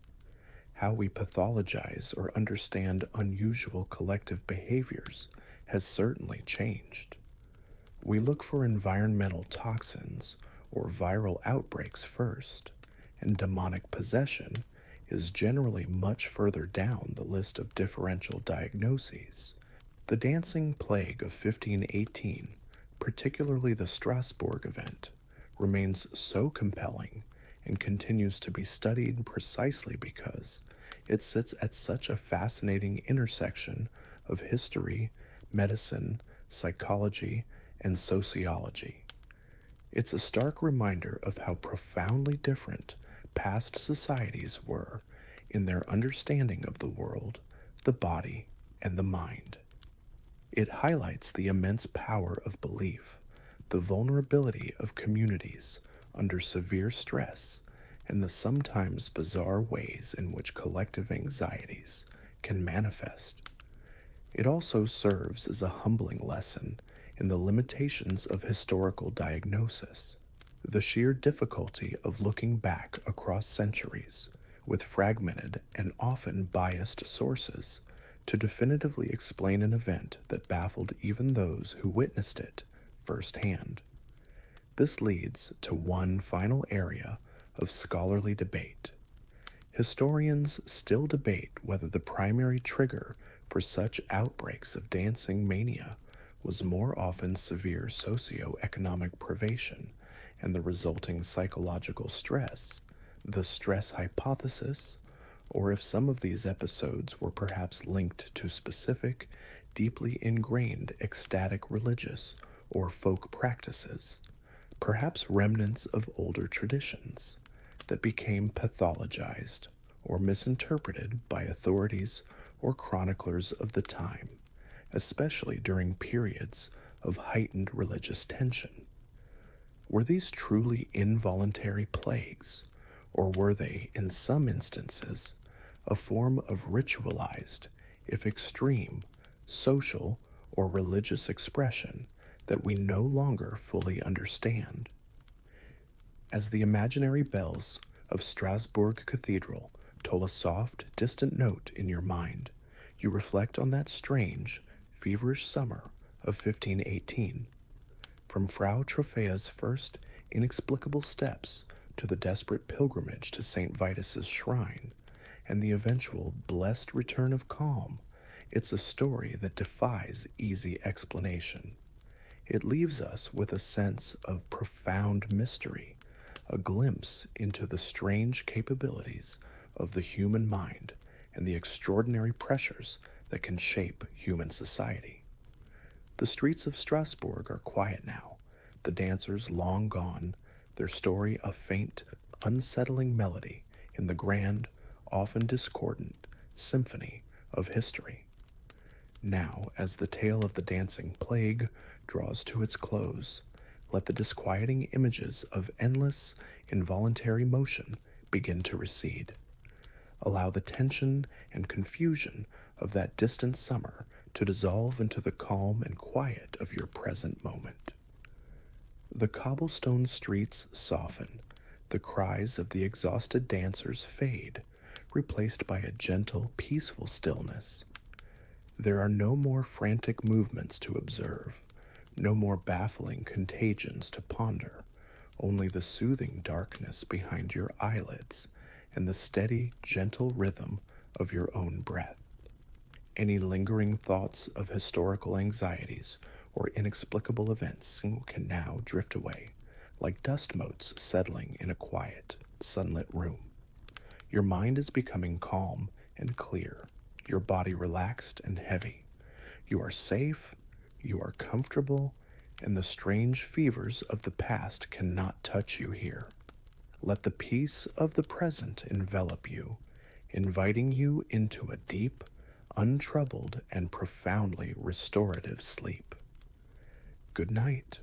How we pathologize or understand unusual collective behaviors has certainly changed. We look for environmental toxins or viral outbreaks first, and demonic possession is generally much further down the list of differential diagnoses. The dancing plague of 1518, particularly the Strasbourg event, remains so compelling and continues to be studied precisely because it sits at such a fascinating intersection of history, medicine, psychology, and sociology. It's a stark reminder of how profoundly different past societies were in their understanding of the world, the body, and the mind. It highlights the immense power of belief, the vulnerability of communities under severe stress, and the sometimes bizarre ways in which collective anxieties can manifest. It also serves as a humbling lesson in the limitations of historical diagnosis, the sheer difficulty of looking back across centuries with fragmented and often biased sources to definitively explain an event that baffled even those who witnessed it firsthand. This leads to one final area of scholarly debate. Historians still debate whether the primary trigger for such outbreaks of dancing mania was more often severe socioeconomic privation and the resulting psychological stress, the stress hypothesis, or if some of these episodes were perhaps linked to specific, deeply ingrained ecstatic religious or folk practices, perhaps remnants of older traditions that became pathologized or misinterpreted by authorities or chroniclers of the time, especially during periods of heightened religious tension. Were these truly involuntary plagues, or were they, in some instances, a form of ritualized, if extreme, social or religious expression that we no longer fully understand? As the imaginary bells of Strasbourg Cathedral toll a soft, distant note in your mind, you reflect on that strange, feverish summer of 1518. From Frau Troffea's first inexplicable steps to the desperate pilgrimage to St. Vitus's shrine and the eventual blessed return of calm, it's a story that defies easy explanation. It leaves us with a sense of profound mystery, a glimpse into the strange capabilities of the human mind and the extraordinary pressures that can shape human society. The streets of Strasbourg are quiet now, the dancers long gone, their story a faint, unsettling melody in the grand, often discordant, symphony of history. Now, as the tale of the dancing plague draws to its close, let the disquieting images of endless, involuntary motion begin to recede. Allow the tension and confusion of that distant summer to dissolve into the calm and quiet of your present moment. The cobblestone streets soften, the cries of the exhausted dancers fade, replaced by a gentle, peaceful stillness. There are no more frantic movements to observe, no more baffling contagions to ponder, only the soothing darkness behind your eyelids and the steady, gentle rhythm of your own breath. Any lingering thoughts of historical anxieties or inexplicable events can now drift away, like dust motes settling in a quiet, sunlit room. Your mind is becoming calm and clear, your body relaxed and heavy. You are safe, you are comfortable, and the strange fevers of the past cannot touch you here. Let the peace of the present envelop you, inviting you into a deep, untroubled, and profoundly restorative sleep. Good night.